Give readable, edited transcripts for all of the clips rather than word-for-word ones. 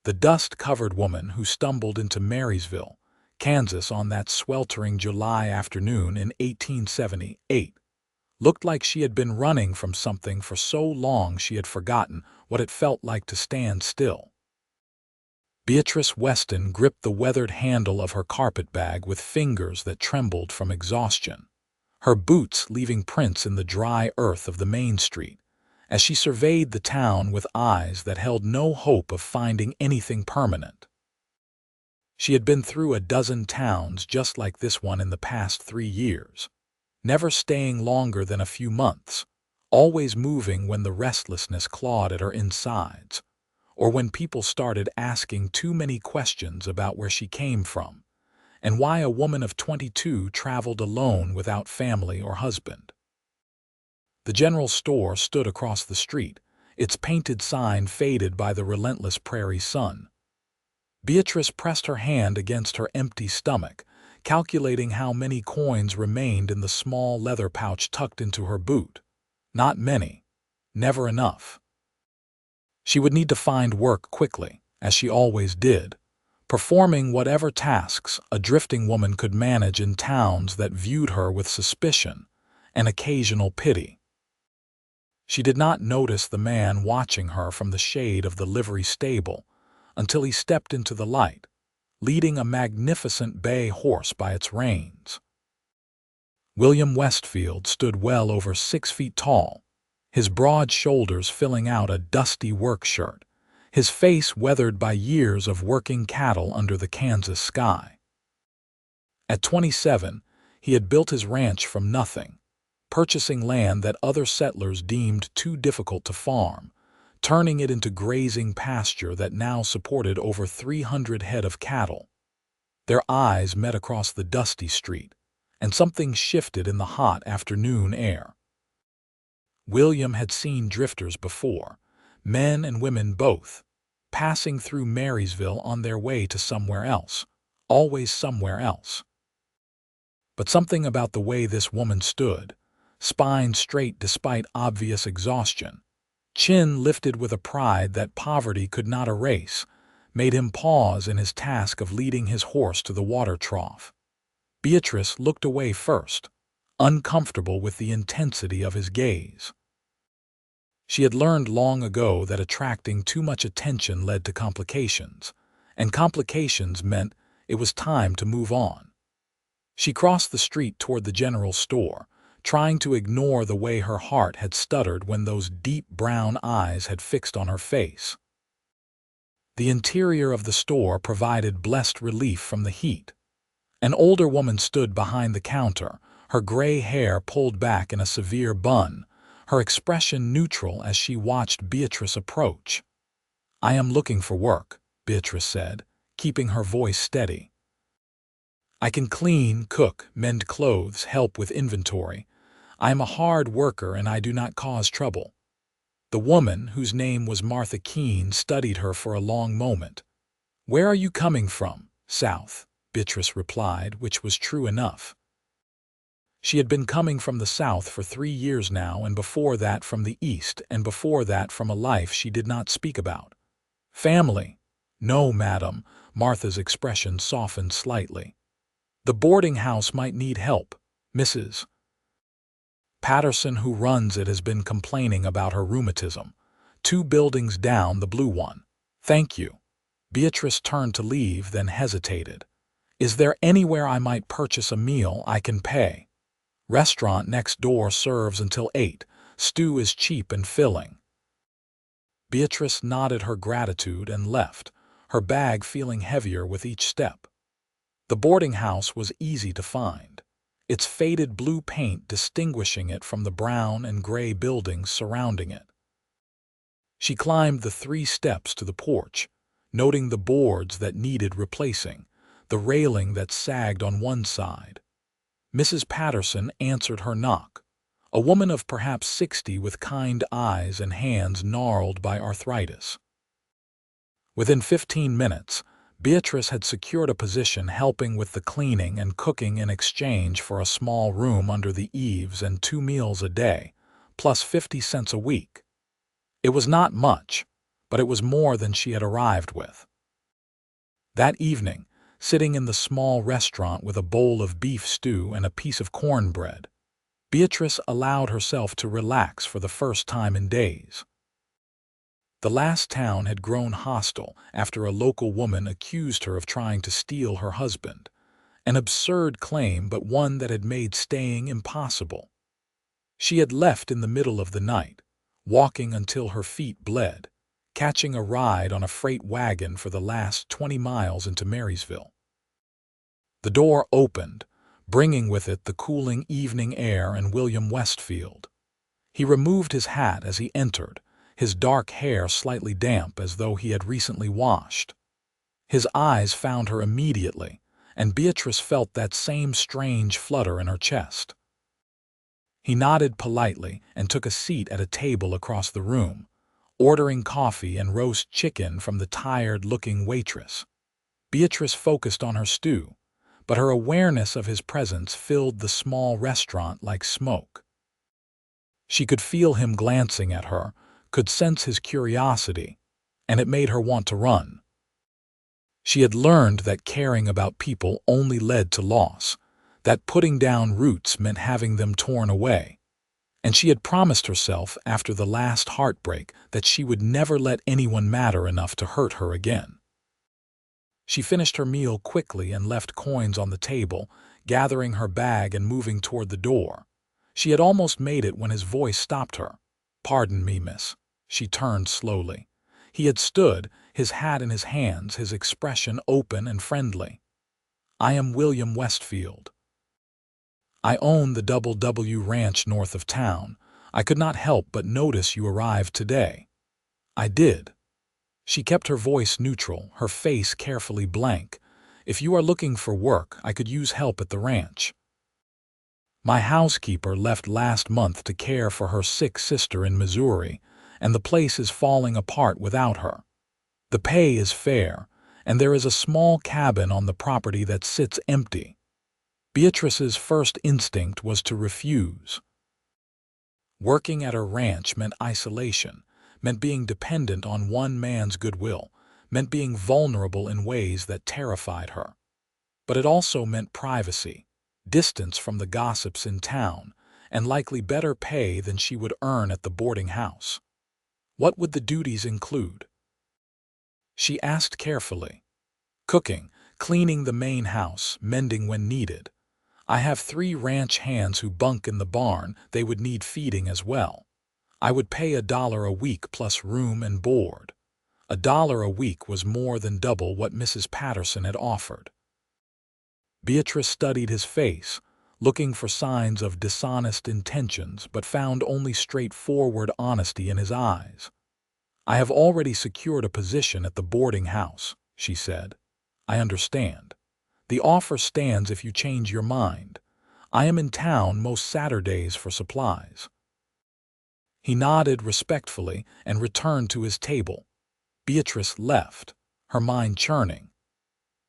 The dust-covered woman who stumbled into Marysville, Kansas on that sweltering July afternoon in 1878, looked like she had been running from something for so long she had forgotten what it felt like to stand still. Beatrice Weston gripped the weathered handle of her carpetbag with fingers that trembled from exhaustion, her boots leaving prints in the dry earth of the main street, as she surveyed the town with eyes that held no hope of finding anything permanent. She had been through a dozen towns just like this one in the past 3 years, never staying longer than a few months, always moving when the restlessness clawed at her insides, or when people started asking too many questions about where she came from, and why a woman of 22 traveled alone without family or husband. The general store stood across the street, its painted sign faded by the relentless prairie sun. Beatrice pressed her hand against her empty stomach, calculating how many coins remained in the small leather pouch tucked into her boot. Not many. Never enough. She would need to find work quickly, as she always did, performing whatever tasks a drifting woman could manage in towns that viewed her with suspicion and occasional pity. She did not notice the man watching her from the shade of the livery stable until he stepped into the light, leading a magnificent bay horse by its reins. William Westfield stood well over 6 feet tall, his broad shoulders filling out a dusty work shirt, his face weathered by years of working cattle under the Kansas sky. At 27, he had built his ranch from nothing, purchasing land that other settlers deemed too difficult to farm, turning it into grazing pasture that now supported over 300 head of cattle. Their eyes met across the dusty street, and something shifted in the hot afternoon air. William had seen drifters before, men and women both, passing through Marysville on their way to somewhere else, always somewhere else. But something about the way this woman stood, spine straight despite obvious exhaustion, chin lifted with a pride that poverty could not erase, made him pause in his task of leading his horse to the water trough. Beatrice looked away first, uncomfortable with the intensity of his gaze. She had learned long ago that attracting too much attention led to complications, and complications meant it was time to move on. She crossed the street toward the general store, trying to ignore the way her heart had stuttered when those deep brown eyes had fixed on her face. The interior of the store provided blessed relief from the heat. An older woman stood behind the counter, her gray hair pulled back in a severe bun, her expression neutral as she watched Beatrice approach. "I am looking for work," Beatrice said, keeping her voice steady. "I can clean, cook, mend clothes, help with inventory. I am a hard worker and I do not cause trouble." The woman, whose name was Martha Keene, studied her for a long moment. "Where are you coming from?" "South," Beatrice replied, which was true enough. She had been coming from the south for 3 years now, and before that from the east, and before that from a life she did not speak about. "Family?" "No, madam," Martha's expression softened slightly. "The boarding house might need help. Mrs. Patterson, who runs it, has been complaining about her rheumatism. 2 buildings down, the blue one." "Thank you." Beatrice turned to leave, then hesitated. "Is there anywhere I might purchase a meal I can pay?" "Restaurant next door serves until 8. Stew is cheap and filling." Beatrice nodded her gratitude and left, her bag feeling heavier with each step. The boarding house was easy to find, its faded blue paint distinguishing it from the brown and gray buildings surrounding it. She climbed the 3 steps to the porch, noting the boards that needed replacing, the railing that sagged on one side. Mrs. Patterson answered her knock, a woman of perhaps 60 with kind eyes and hands gnarled by arthritis. Within 15 minutes, Beatrice had secured a position helping with the cleaning and cooking in exchange for a small room under the eaves and 2 meals a day, plus 50 cents a week. It was not much, but it was more than she had arrived with. That evening, sitting in the small restaurant with a bowl of beef stew and a piece of cornbread, Beatrice allowed herself to relax for the first time in days. The last town had grown hostile after a local woman accused her of trying to steal her husband, an absurd claim but one that had made staying impossible. She had left in the middle of the night, walking until her feet bled, catching a ride on a freight wagon for the last 20 miles into Marysville. The door opened, bringing with it the cooling evening air and William Westfield. He removed his hat as he entered, his dark hair slightly damp as though he had recently washed. His eyes found her immediately, and Beatrice felt that same strange flutter in her chest. He nodded politely and took a seat at a table across the room, ordering coffee and roast chicken from the tired-looking waitress. Beatrice focused on her stew, but her awareness of his presence filled the small restaurant like smoke. She could feel him glancing at her, could sense his curiosity, and it made her want to run. She had learned that caring about people only led to loss, that putting down roots meant having them torn away, and she had promised herself after the last heartbreak that she would never let anyone matter enough to hurt her again. She finished her meal quickly and left coins on the table, gathering her bag and moving toward the door. She had almost made it when his voice stopped her. "Pardon me, miss." She turned slowly. He had stood, his hat in his hands, his expression open and friendly. "I am William Westfield. I own the W Ranch north of town. I could not help but notice you arrived today." "I did." She kept her voice neutral, her face carefully blank. "If you are looking for work, I could use help at the ranch. My housekeeper left last month to care for her sick sister in Missouri, and the place is falling apart without her. The pay is fair, and there is a small cabin on the property that sits empty." Beatrice's first instinct was to refuse. Working at her ranch meant isolation, meant being dependent on one man's goodwill, meant being vulnerable in ways that terrified her. But it also meant privacy, distance from the gossips in town, and likely better pay than she would earn at the boarding house. What would the duties include? She asked carefully. "Cooking, cleaning the main house, mending when needed. I have 3 ranch hands who bunk in the barn. They would need feeding as well. I would pay $1 a week plus room and board." $1 a week was more than double what Mrs. Patterson had offered. Beatrice studied his face, looking for signs of dishonest intentions, but found only straightforward honesty in his eyes. "I have already secured a position at the boarding house," she said. "I understand. The offer stands if you change your mind. I am in town most Saturdays for supplies." He nodded respectfully and returned to his table. Beatrice left, her mind churning.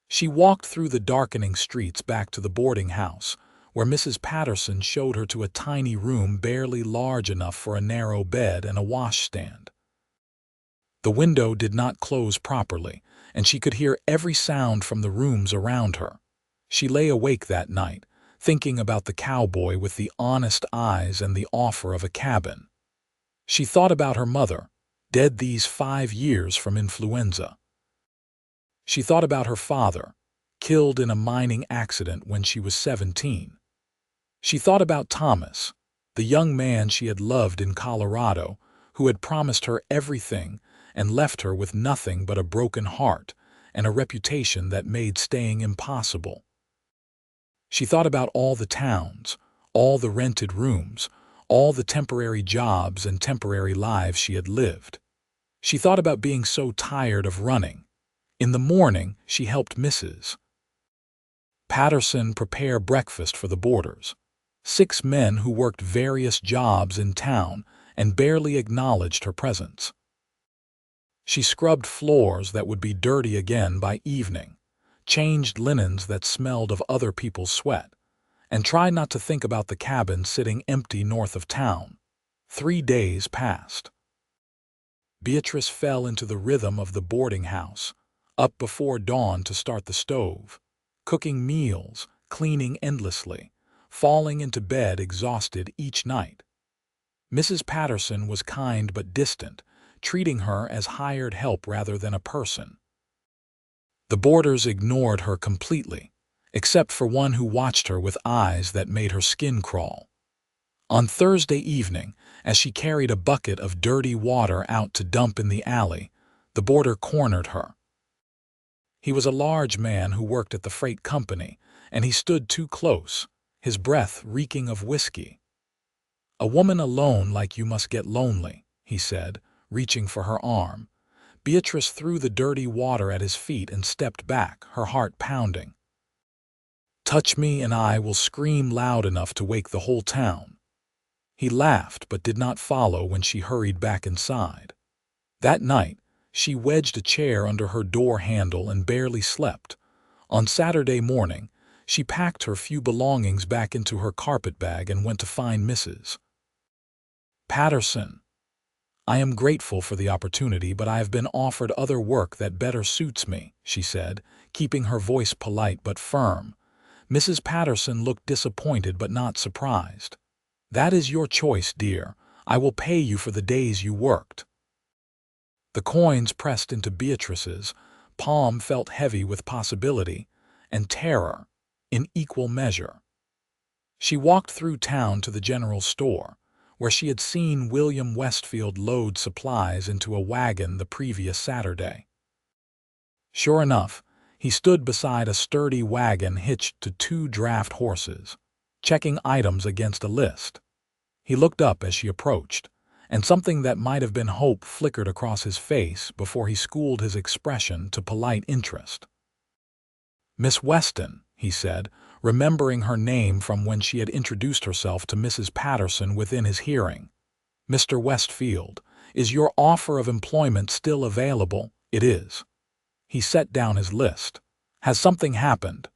She walked through the darkening streets back to the boarding house, where Mrs. Patterson showed her to a tiny room barely large enough for a narrow bed and a washstand. The window did not close properly, and she could hear every sound from the rooms around her. She lay awake that night, thinking about the cowboy with the honest eyes and the offer of a cabin. She thought about her mother, dead these 5 years from influenza. She thought about her father, killed in a mining accident when she was 17. She thought about Thomas, the young man she had loved in Colorado, who had promised her everything and left her with nothing but a broken heart and a reputation that made staying impossible. She thought about all the towns, all the rented rooms, all the temporary jobs and temporary lives she had lived. She thought about being so tired of running. In the morning, she helped Mrs. Patterson prepare breakfast for the boarders. 6 men who worked various jobs in town and barely acknowledged her presence. She scrubbed floors that would be dirty again by evening, changed linens that smelled of other people's sweat, and tried not to think about the cabin sitting empty north of town. 3 days passed. Beatrice fell into the rhythm of the boarding house, up before dawn to start the stove, cooking meals, cleaning endlessly, falling into bed exhausted each night. Mrs. Patterson was kind but distant, treating her as hired help rather than a person. The boarders ignored her completely, except for one who watched her with eyes that made her skin crawl. On Thursday evening, as she carried a bucket of dirty water out to dump in the alley, the boarder cornered her. He was a large man who worked at the freight company, and he stood too close, his breath reeking of whiskey. "A woman alone like you must get lonely," he said, reaching for her arm. Beatrice threw the dirty water at his feet and stepped back, her heart pounding. "Touch me and I will scream loud enough to wake the whole town." He laughed but did not follow when she hurried back inside. That night, she wedged a chair under her door handle and barely slept. On Saturday morning, she packed her few belongings back into her carpetbag and went to find Mrs. Patterson. "I am grateful for the opportunity, but I have been offered other work that better suits me," she said, keeping her voice polite but firm. Mrs. Patterson looked disappointed but not surprised. "That is your choice, dear. I will pay you for the days you worked." The coins pressed into Beatrice's palm felt heavy with possibility and terror in equal measure. She walked through town to the general store, where she had seen William Westfield load supplies into a wagon the previous Saturday. Sure enough, he stood beside a sturdy wagon hitched to 2 draft horses, checking items against a list. He looked up as she approached, and something that might have been hope flickered across his face before he schooled his expression to polite interest. "Miss Weston," he said, remembering her name from when she had introduced herself to Mrs. Patterson within his hearing. "Mr. Westfield, is your offer of employment still available?" "It is." He set down his list. "Has something happened?"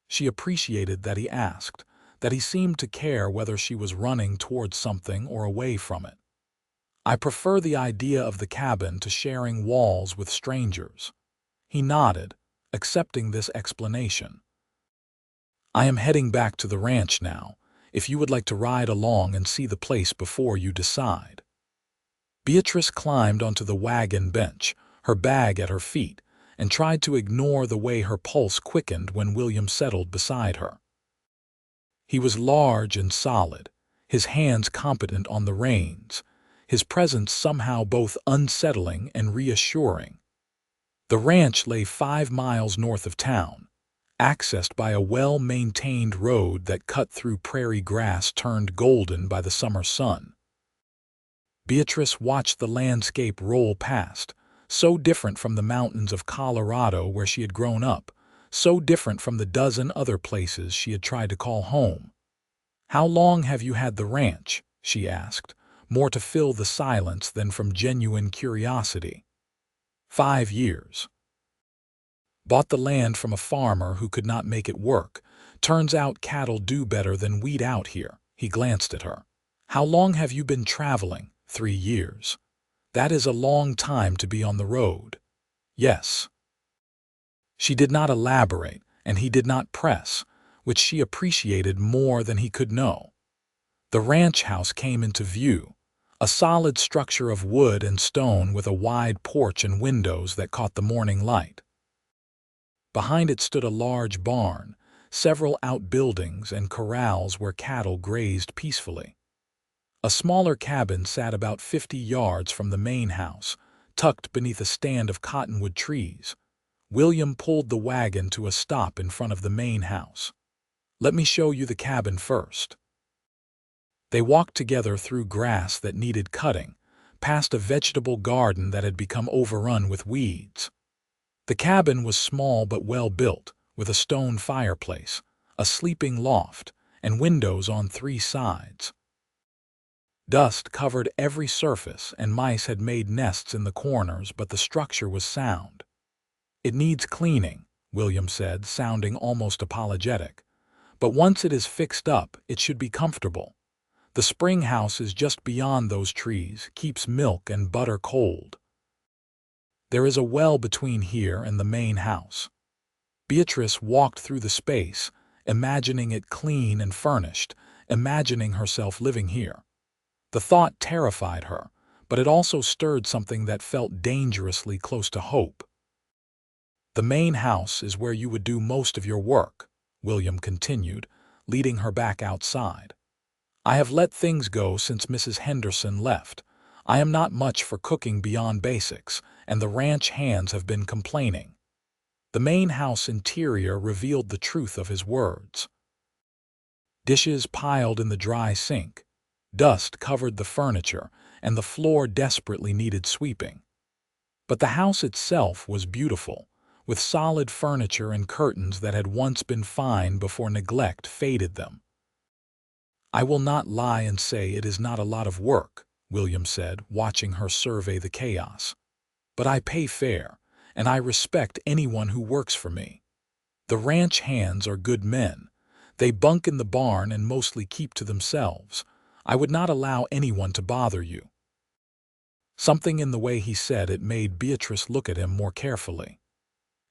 She appreciated that he asked, that he seemed to care whether she was running towards something or away from it. "I prefer the idea of the cabin to sharing walls with strangers." He nodded, accepting this explanation. "I am heading back to the ranch now, if you would like to ride along and see the place before you decide." Beatrice climbed onto the wagon bench, her bag at her feet, and tried to ignore the way her pulse quickened when William settled beside her. He was large and solid, his hands competent on the reins, his presence somehow both unsettling and reassuring. The ranch lay 5 miles north of town, accessed by a well-maintained road that cut through prairie grass turned golden by the summer sun. Beatrice watched the landscape roll past, so different from the mountains of Colorado where she had grown up, so different from the dozen other places she had tried to call home. "How long have you had the ranch?" she asked, more to fill the silence than from genuine curiosity. 5 years. Bought the land from a farmer who could not make it work. Turns out cattle do better than wheat out here." He glanced at her. "How long have you been traveling?" 3 years. "That is a long time to be on the road." "Yes." She did not elaborate, and he did not press, which she appreciated more than he could know. The ranch house came into view, a solid structure of wood and stone with a wide porch and windows that caught the morning light. Behind it stood a large barn, several outbuildings and corrals where cattle grazed peacefully. A smaller cabin sat about 50 yards from the main house, tucked beneath a stand of cottonwood trees. William pulled the wagon to a stop in front of the main house. "Let me show you the cabin first." They walked together through grass that needed cutting, past a vegetable garden that had become overrun with weeds. The cabin was small but well built, with a stone fireplace, a sleeping loft, and windows on 3 sides. Dust covered every surface and mice had made nests in the corners, but the structure was sound. "It needs cleaning," William said, sounding almost apologetic. "But once it is fixed up, it should be comfortable. The spring house is just beyond those trees, keeps milk and butter cold." There is a well between here and the main house." Beatrice walked through the space, imagining it clean and furnished, imagining herself living here. The thought terrified her, but it also stirred something that felt dangerously close to hope. "The main house is where you would do most of your work," William continued, leading her back outside. "I have let things go since Mrs. Henderson left. I am not much for cooking beyond basics, and the ranch hands have been complaining." The main house interior revealed the truth of his words. Dishes piled in the dry sink. Dust covered the furniture, and the floor desperately needed sweeping. But the house itself was beautiful, with solid furniture and curtains that had once been fine before neglect faded them. "I will not lie and say it is not a lot of work," William said, watching her survey the chaos. "But I pay fair, and I respect anyone who works for me. The ranch hands are good men. They bunk in the barn and mostly keep to themselves. I would not allow anyone to bother you." Something in the way he said it made Beatrice look at him more carefully.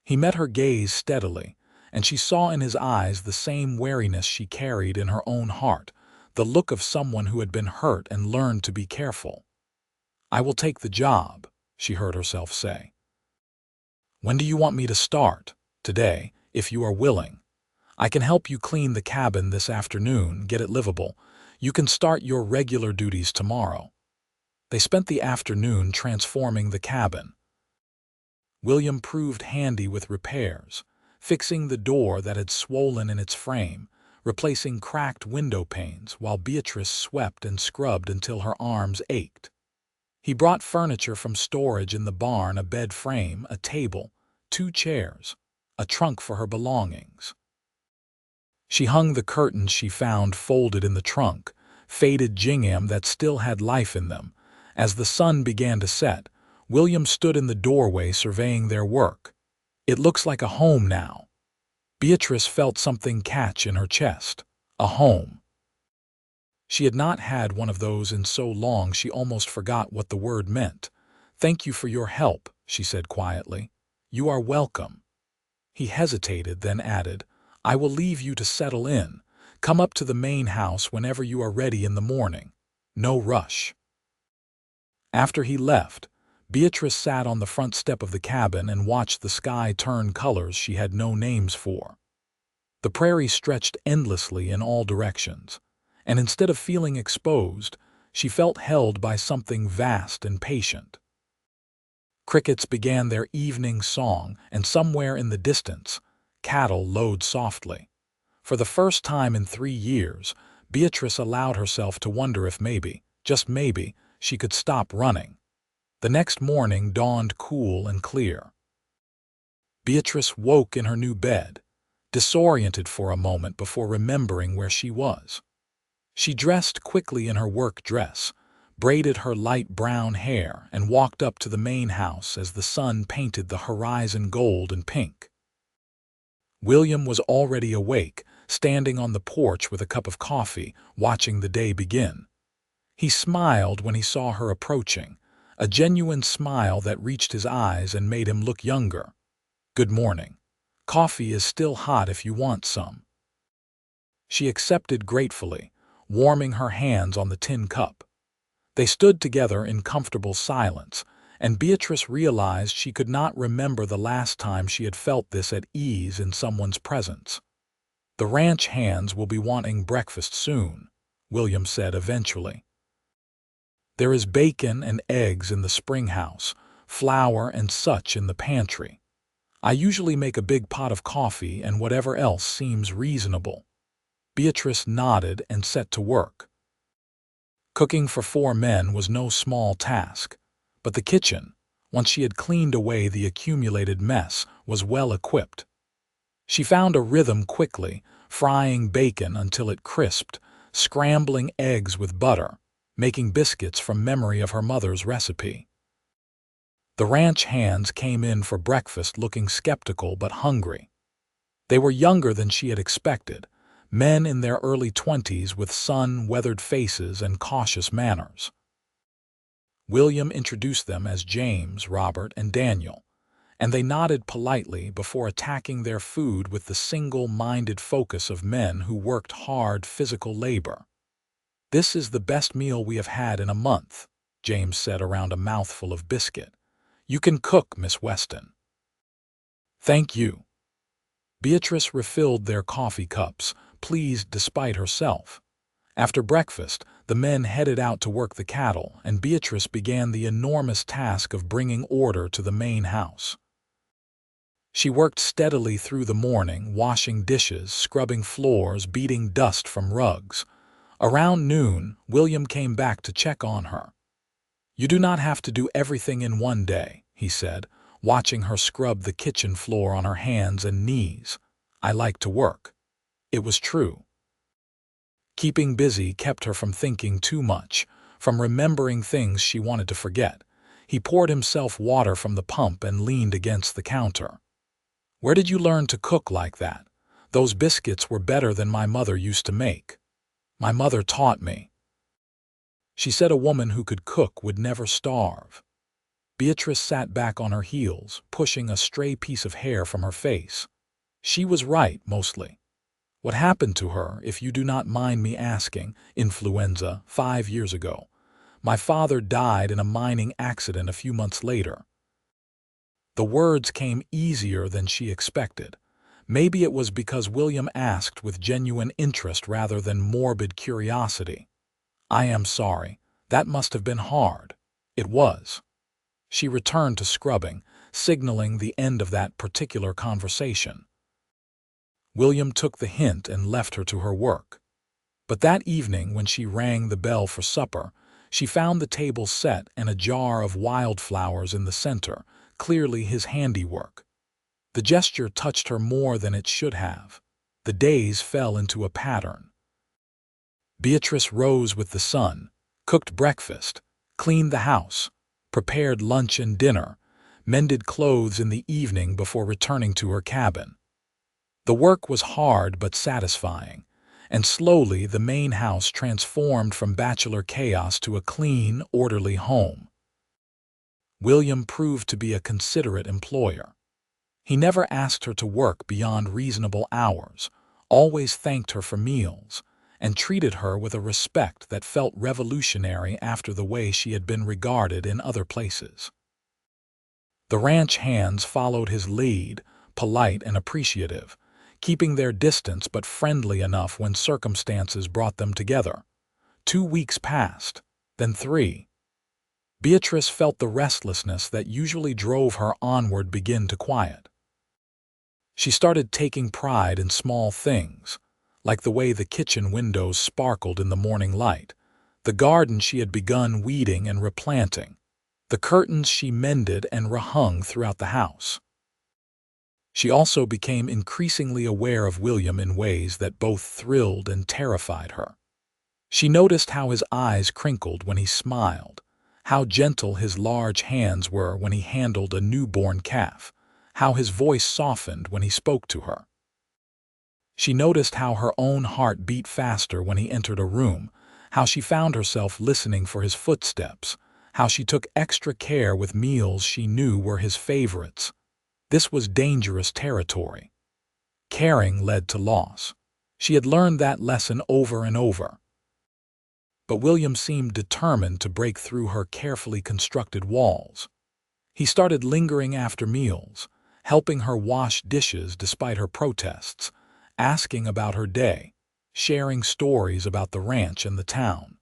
He met her gaze steadily, and she saw in his eyes the same wariness she carried in her own heart, the look of someone who had been hurt and learned to be careful. "I will take the job," she heard herself say. "When do you want me to start?" "Today, if you are willing. I can help you clean the cabin this afternoon, get it livable. You can start your regular duties tomorrow." They spent the afternoon transforming the cabin. William proved handy with repairs, fixing the door that had swollen in its frame, replacing cracked window panes, while Beatrice swept and scrubbed until her arms ached. He brought furniture from storage in the barn, a bed frame, a table, 2 chairs, a trunk for her belongings. She hung the curtains she found folded in the trunk, faded gingham that still had life in them. As the sun began to set, William stood in the doorway surveying their work. "It looks like a home now." Beatrice felt something catch in her chest. A home. She had not had one of those in so long she almost forgot what the word meant. "Thank you for your help," she said quietly. "You are welcome." He hesitated, then added, "I will leave you to settle in. Come up to the main house whenever you are ready in the morning. No rush." After he left, Beatrice sat on the front step of the cabin and watched the sky turn colors she had no names for. The prairie stretched endlessly in all directions, and instead of feeling exposed, she felt held by something vast and patient. Crickets began their evening song, and somewhere in the distance, cattle lowed softly. For the first time in 3 years, Beatrice allowed herself to wonder if maybe, just maybe, she could stop running. The next morning dawned cool and clear. Beatrice woke in her new bed, disoriented for a moment before remembering where she was. She dressed quickly in her work dress, braided her light brown hair, and walked up to the main house as the sun painted the horizon gold and pink. William was already awake, standing on the porch with a cup of coffee, watching the day begin. He smiled when he saw her approaching, a genuine smile that reached his eyes and made him look younger. "Good morning. Coffee is still hot if you want some." She accepted gratefully, warming her hands on the tin cup. They stood together in comfortable silence, and Beatrice realized she could not remember the last time she had felt this at ease in someone's presence. "The ranch hands will be wanting breakfast soon," William said eventually. "There is bacon and eggs in the spring house, flour and such in the pantry. I usually make a big pot of coffee and whatever else seems reasonable." Beatrice nodded and set to work. Cooking for 4 men was no small task, but the kitchen, once she had cleaned away the accumulated mess, was well equipped. She found a rhythm quickly, frying bacon until it crisped, scrambling eggs with butter, making biscuits from memory of her mother's recipe. The ranch hands came in for breakfast looking skeptical but hungry. They were younger than she had expected, men in their early 20s with sun-weathered faces and cautious manners. William introduced them as James, Robert, and Daniel, and they nodded politely before attacking their food with the single-minded focus of men who worked hard physical labor. "This is the best meal we have had in a month," James said around a mouthful of biscuit. "You can cook, Miss Weston." "Thank you." Beatrice refilled their coffee cups, pleased despite herself. After breakfast, the men headed out to work the cattle, and Beatrice began the enormous task of bringing order to the main house. She worked steadily through the morning, washing dishes, scrubbing floors, beating dust from rugs. Around noon, William came back to check on her. "You do not have to do everything in one day," he said, watching her scrub the kitchen floor on her hands and knees. "I like to work." It was true. Keeping busy kept her from thinking too much, from remembering things she wanted to forget. He poured himself water from the pump and leaned against the counter. "Where did you learn to cook like that? Those biscuits were better than my mother used to make." "My mother taught me." She said a woman who could cook would never starve. Beatrice sat back on her heels, pushing a stray piece of hair from her face. She was right, mostly. "What happened to her, if you do not mind me asking?" "Influenza, 5 years ago. My father died in a mining accident a few months later." The words came easier than she expected. Maybe it was because William asked with genuine interest rather than morbid curiosity. "I am sorry. That must have been hard." It was. She returned to scrubbing, signaling the end of that particular conversation. William took the hint and left her to her work. But that evening, when she rang the bell for supper, she found the table set and a jar of wildflowers in the center, clearly his handiwork. The gesture touched her more than it should have. The days fell into a pattern. Beatrice rose with the sun, cooked breakfast, cleaned the house, prepared lunch and dinner, mended clothes in the evening before returning to her cabin. The work was hard but satisfying, and slowly the main house transformed from bachelor chaos to a clean, orderly home. William proved to be a considerate employer. He never asked her to work beyond reasonable hours, always thanked her for meals, and treated her with a respect that felt revolutionary after the way she had been regarded in other places. The ranch hands followed his lead, polite and appreciative, keeping their distance but friendly enough when circumstances brought them together. 2 weeks passed, then 3. Beatrice felt the restlessness that usually drove her onward begin to quiet. She started taking pride in small things, like the way the kitchen windows sparkled in the morning light, the garden she had begun weeding and replanting, the curtains she mended and rehung throughout the house. She also became increasingly aware of William in ways that both thrilled and terrified her. She noticed how his eyes crinkled when he smiled, how gentle his large hands were when he handled a newborn calf, how his voice softened when he spoke to her. She noticed how her own heart beat faster when he entered a room, how she found herself listening for his footsteps, how she took extra care with meals she knew were his favorites. This was dangerous territory. Caring led to loss. She had learned that lesson over and over. But William seemed determined to break through her carefully constructed walls. He started lingering after meals, helping her wash dishes despite her protests, asking about her day, sharing stories about the ranch and the town.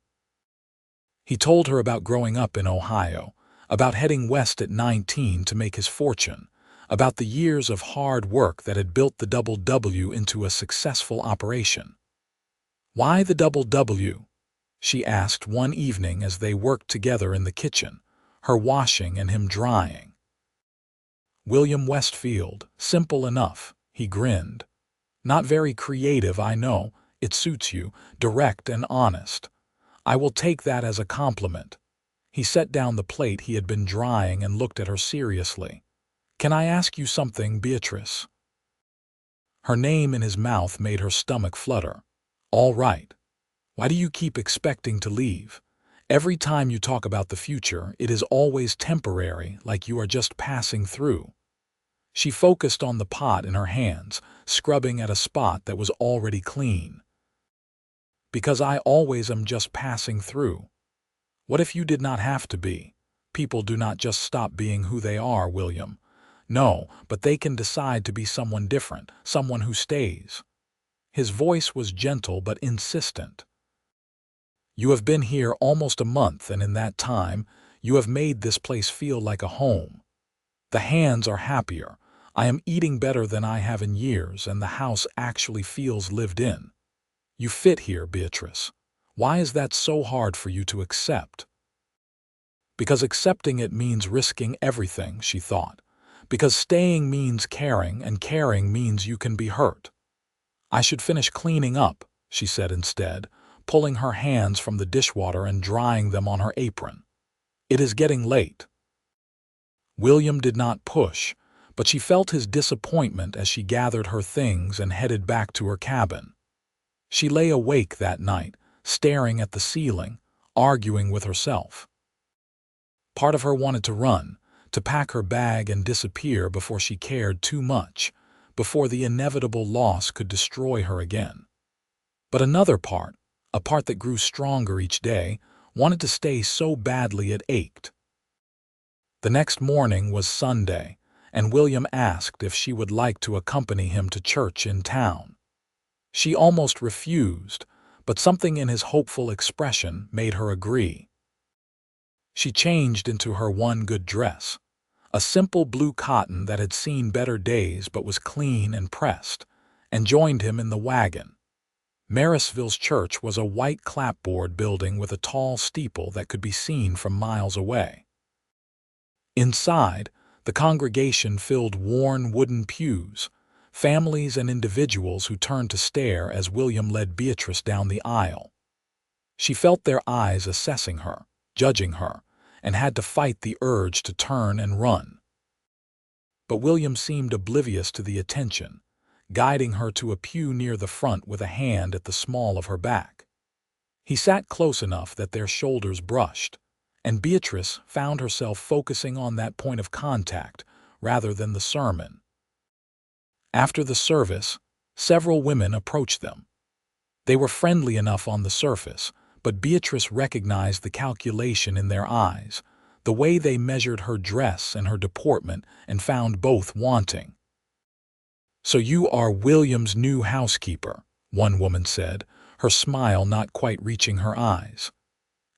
He told her about growing up in Ohio, about heading west at 19 to make his fortune, about the years of hard work that had built the Double W into a successful operation. "Why the Double W?" she asked one evening as they worked together in the kitchen, her washing and him drying. "William Westfield, simple enough," he grinned. "Not very creative, I know. It suits you, direct and honest. I will take that as a compliment." He set down the plate he had been drying and looked at her seriously. "Can I ask you something, Beatrice?" Her name in his mouth made her stomach flutter. "All right. Why do you keep expecting to leave? Every time you talk about the future, it is always temporary, like you are just passing through. She focused on the pot in her hands, scrubbing at a spot that was already clean. Because I always am just passing through. What if you did not have to be? People do not just stop being who they are, William. No, but they can decide to be someone different, someone who stays. His voice was gentle but insistent. You have been here almost a month, and in that time, you have made this place feel like a home. The hands are happier. I am eating better than I have in years, and the house actually feels lived in. You fit here, Beatrice. Why is that so hard for you to accept? Because accepting it means risking everything, she thought. Because staying means caring, and caring means you can be hurt. I should finish cleaning up, she said instead, pulling her hands from the dishwater and drying them on her apron. It is getting late. William did not push, but she felt his disappointment as she gathered her things and headed back to her cabin. She lay awake that night, staring at the ceiling, arguing with herself. Part of her wanted to run, to pack her bag and disappear before she cared too much, before the inevitable loss could destroy her again. But another part, a part that grew stronger each day, wanted to stay so badly it ached. The next morning was Sunday, and William asked if she would like to accompany him to church in town. She almost refused, but something in his hopeful expression made her agree. She changed into her one good dress, a simple blue cotton that had seen better days but was clean and pressed, and joined him in the wagon. Marysville's church was a white clapboard building with a tall steeple that could be seen from miles away. Inside, the congregation filled worn wooden pews, families and individuals who turned to stare as William led Beatrice down the aisle. She felt their eyes assessing her, judging her, and had to fight the urge to turn and run. But William seemed oblivious to the attention, guiding her to a pew near the front with a hand at the small of her back. He sat close enough that their shoulders brushed, and Beatrice found herself focusing on that point of contact rather than the sermon. After the service, several women approached them. They were friendly enough on the surface, but Beatrice recognized the calculation in their eyes, the way they measured her dress and her deportment, and found both wanting. "So you are William's new housekeeper," one woman said, her smile not quite reaching her eyes.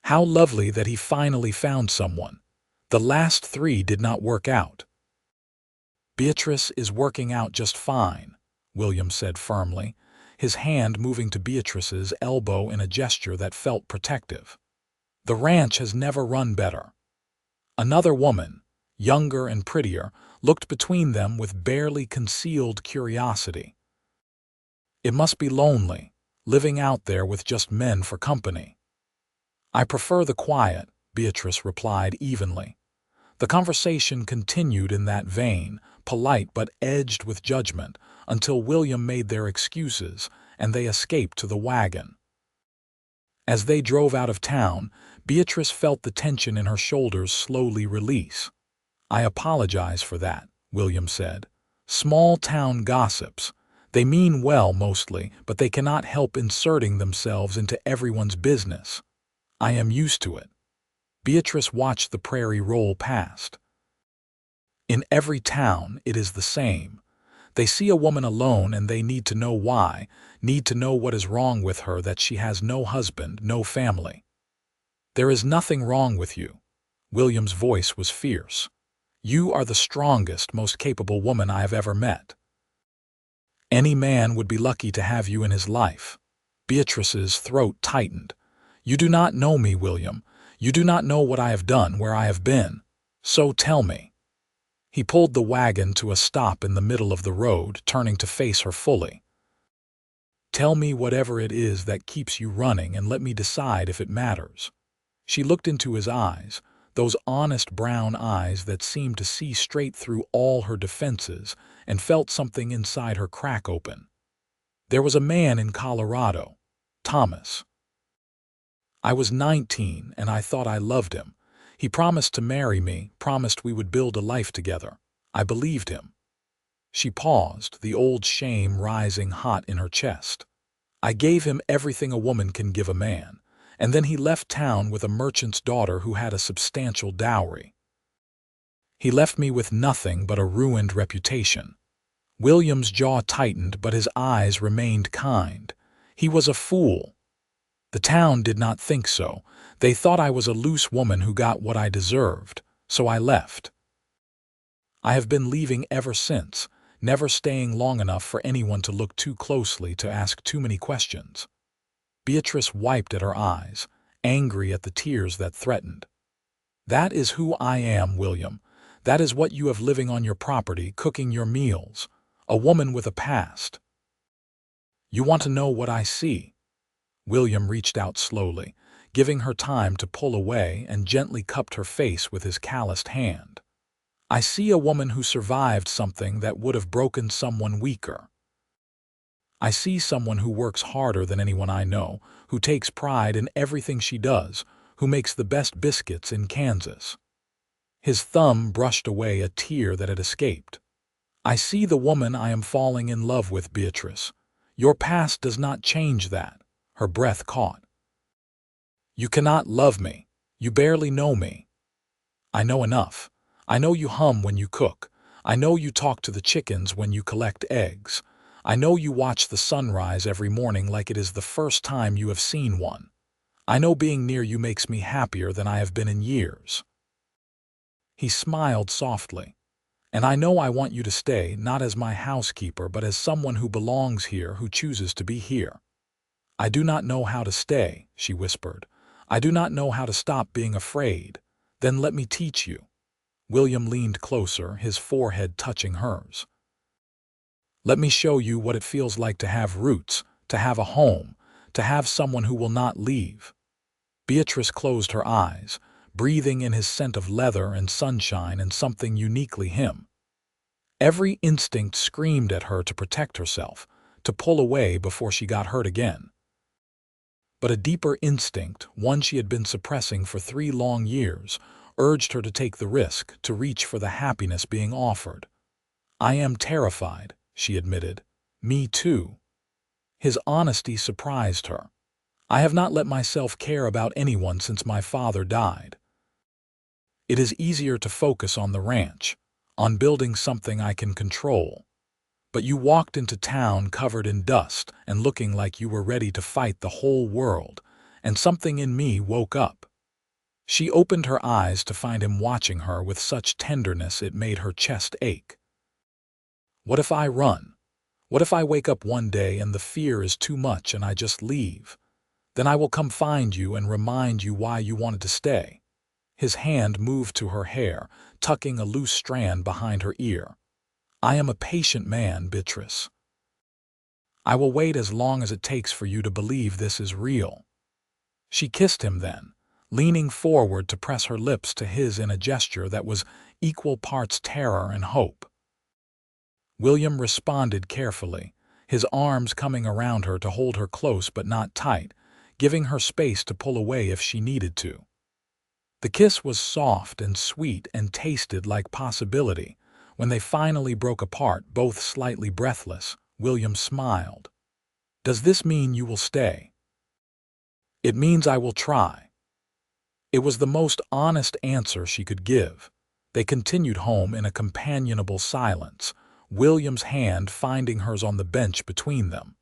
"How lovely that he finally found someone. The last 3 did not work out." "Beatrice is working out just fine," William said firmly, his hand moving to Beatrice's elbow in a gesture that felt protective. "The ranch has never run better." Another woman, younger and prettier, looked between them with barely concealed curiosity. "It must be lonely, living out there with just men for company." "I prefer the quiet," Beatrice replied evenly. The conversation continued in that vein, polite but edged with judgment, until William made their excuses and they escaped to the wagon. As they drove out of town, Beatrice felt the tension in her shoulders slowly release. "I apologize for that," William said. "Small-town gossips. They mean well mostly, but they cannot help inserting themselves into everyone's business. I am used to it." Beatrice watched the prairie roll past. "In every town, it is the same. They see a woman alone and they need to know why, need to know what is wrong with her, that she has no husband, no family." "There is nothing wrong with you." William's voice was fierce. "You are the strongest, most capable woman I have ever met. Any man would be lucky to have you in his life." Beatrice's throat tightened. "You do not know me, William. You do not know what I have done, where I have been. So tell me." He pulled the wagon to a stop in the middle of the road, turning to face her fully. "Tell me whatever it is that keeps you running and let me decide if it matters." She looked into his eyes, those honest brown eyes that seemed to see straight through all her defenses, and felt something inside her crack open. "There was a man in Colorado, Thomas. I was 19 and I thought I loved him. He promised to marry me, promised we would build a life together. I believed him." She paused, the old shame rising hot in her chest. "I gave him everything a woman can give a man, and then he left town with a merchant's daughter who had a substantial dowry. He left me with nothing but a ruined reputation." William's jaw tightened, but his eyes remained kind. "He was a fool. The town did not think so. They thought I was a loose woman who got what I deserved, so I left. I have been leaving ever since, never staying long enough for anyone to look too closely, to ask too many questions." Beatrice wiped at her eyes, angry at the tears that threatened. "That is who I am, William. That is what you have living on your property, cooking your meals. A woman with a past. You want to know what I see?" William reached out slowly, giving her time to pull away, and gently cupped her face with his calloused hand. "I see a woman who survived something that would have broken someone weaker. I see someone who works harder than anyone I know, who takes pride in everything she does, who makes the best biscuits in Kansas." His thumb brushed away a tear that had escaped. "I see the woman I am falling in love with, Beatrice. Your past does not change that." Her breath caught. "You cannot love me. You barely know me." "I know enough. I know you hum when you cook. I know you talk to the chickens when you collect eggs. I know you watch the sunrise every morning like it is the first time you have seen one. I know being near you makes me happier than I have been in years." He smiled softly. "And I know I want you to stay, not as my housekeeper, but as someone who belongs here, who chooses to be here." "I do not know how to stay," she whispered. "I do not know how to stop being afraid. Then let me teach you." William leaned closer, his forehead touching hers. "Let me show you what it feels like to have roots, to have a home, to have someone who will not leave." Beatrice closed her eyes, breathing in his scent of leather and sunshine and something uniquely him. Every instinct screamed at her to protect herself, to pull away before she got hurt again. But a deeper instinct, one she had been suppressing for 3 long years, urged her to take the risk, to reach for the happiness being offered. "I am terrified," she admitted. "Me too." His honesty surprised her. "I have not let myself care about anyone since my father died. It is easier to focus on the ranch, on building something I can control. But you walked into town covered in dust and looking like you were ready to fight the whole world, and something in me woke up." She opened her eyes to find him watching her with such tenderness it made her chest ache. "What if I run? What if I wake up one day and the fear is too much and I just leave? Then I will come find you and remind you why you wanted to stay." His hand moved to her hair, tucking a loose strand behind her ear. "I am a patient man, Beatrice. I will wait as long as it takes for you to believe this is real." She kissed him then, leaning forward to press her lips to his in a gesture that was equal parts terror and hope. William responded carefully, his arms coming around her to hold her close but not tight, giving her space to pull away if she needed to. The kiss was soft and sweet and tasted like possibility. When they finally broke apart, both slightly breathless, William smiled. "Does this mean you will stay?" "It means I will try." It was the most honest answer she could give. They continued home in a companionable silence, William's hand finding hers on the bench between them.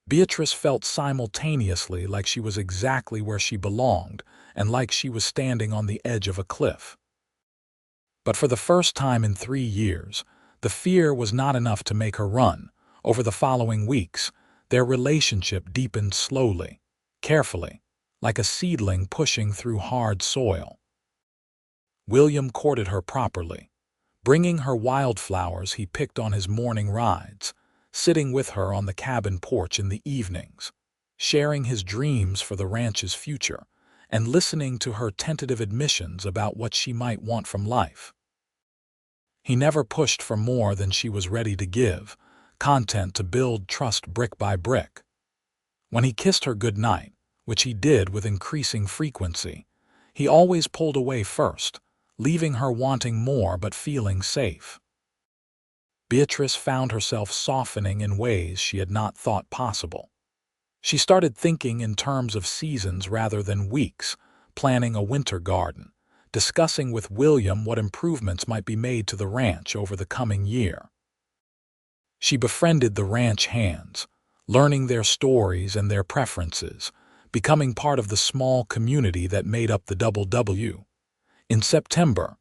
Beatrice felt simultaneously like she was exactly where she belonged and like she was standing on the edge of a cliff. But for the first time in 3 years, the fear was not enough to make her run. Over the following weeks, their relationship deepened slowly, carefully, like a seedling pushing through hard soil. William courted her properly, bringing her wildflowers he picked on his morning rides, sitting with her on the cabin porch in the evenings, sharing his dreams for the ranch's future, and listening to her tentative admissions about what she might want from life. He never pushed for more than she was ready to give, content to build trust brick by brick. When he kissed her good night, which he did with increasing frequency. He always pulled away first, leaving her wanting more but feeling safe. Beatrice found herself softening in ways she had not thought possible. She started thinking in terms of seasons rather than weeks, planning a winter garden, discussing with William what improvements might be made to the ranch over the coming year. She befriended the ranch hands, learning their stories and their preferences, becoming part of the small community that made up the W. In September,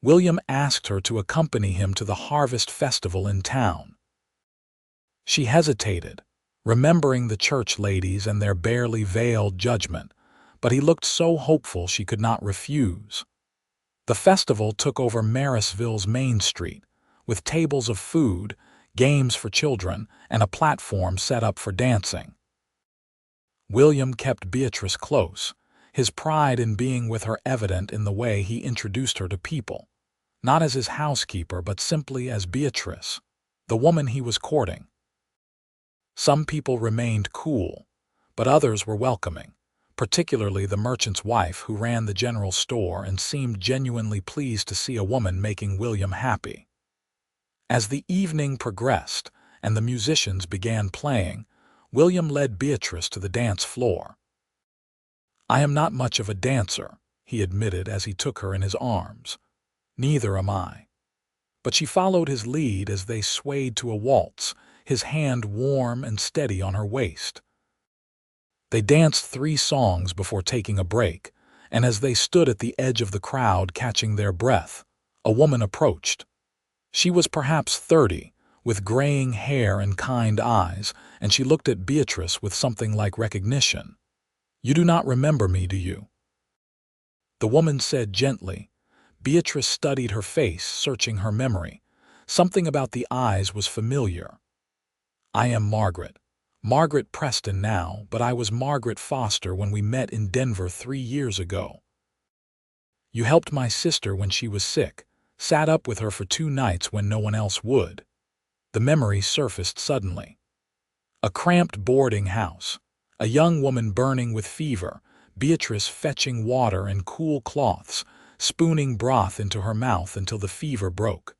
William asked her to accompany him to the harvest festival in town. She hesitated, remembering the church ladies and their barely veiled judgment, but he looked so hopeful she could not refuse. The festival took over Marysville's Main Street, with tables of food, games for children, and a platform set up for dancing. William kept Beatrice close, his pride in being with her evident in the way he introduced her to people, not as his housekeeper but simply as Beatrice, the woman he was courting. Some people remained cool, but others were welcoming, particularly the merchant's wife who ran the general store and seemed genuinely pleased to see a woman making William happy. As the evening progressed and the musicians began playing, William led Beatrice to the dance floor. "I am not much of a dancer," he admitted as he took her in his arms. "Neither am I." But she followed his lead as they swayed to a waltz, his hand warm and steady on her waist. They danced 3 songs before taking a break, and as they stood at the edge of the crowd catching their breath, a woman approached. She was perhaps 30, with graying hair and kind eyes, and she looked at Beatrice with something like recognition. "You do not remember me, do you?" The woman said gently. Beatrice studied her face, searching her memory. Something about the eyes was familiar. "I am Margaret. Margaret Preston now, but I was Margaret Foster when we met in Denver 3 years ago. You helped my sister when she was sick, sat up with her for 2 nights when no one else would." The memory surfaced suddenly. A cramped boarding house, a young woman burning with fever, Beatrice fetching water and cool cloths, spooning broth into her mouth until the fever broke.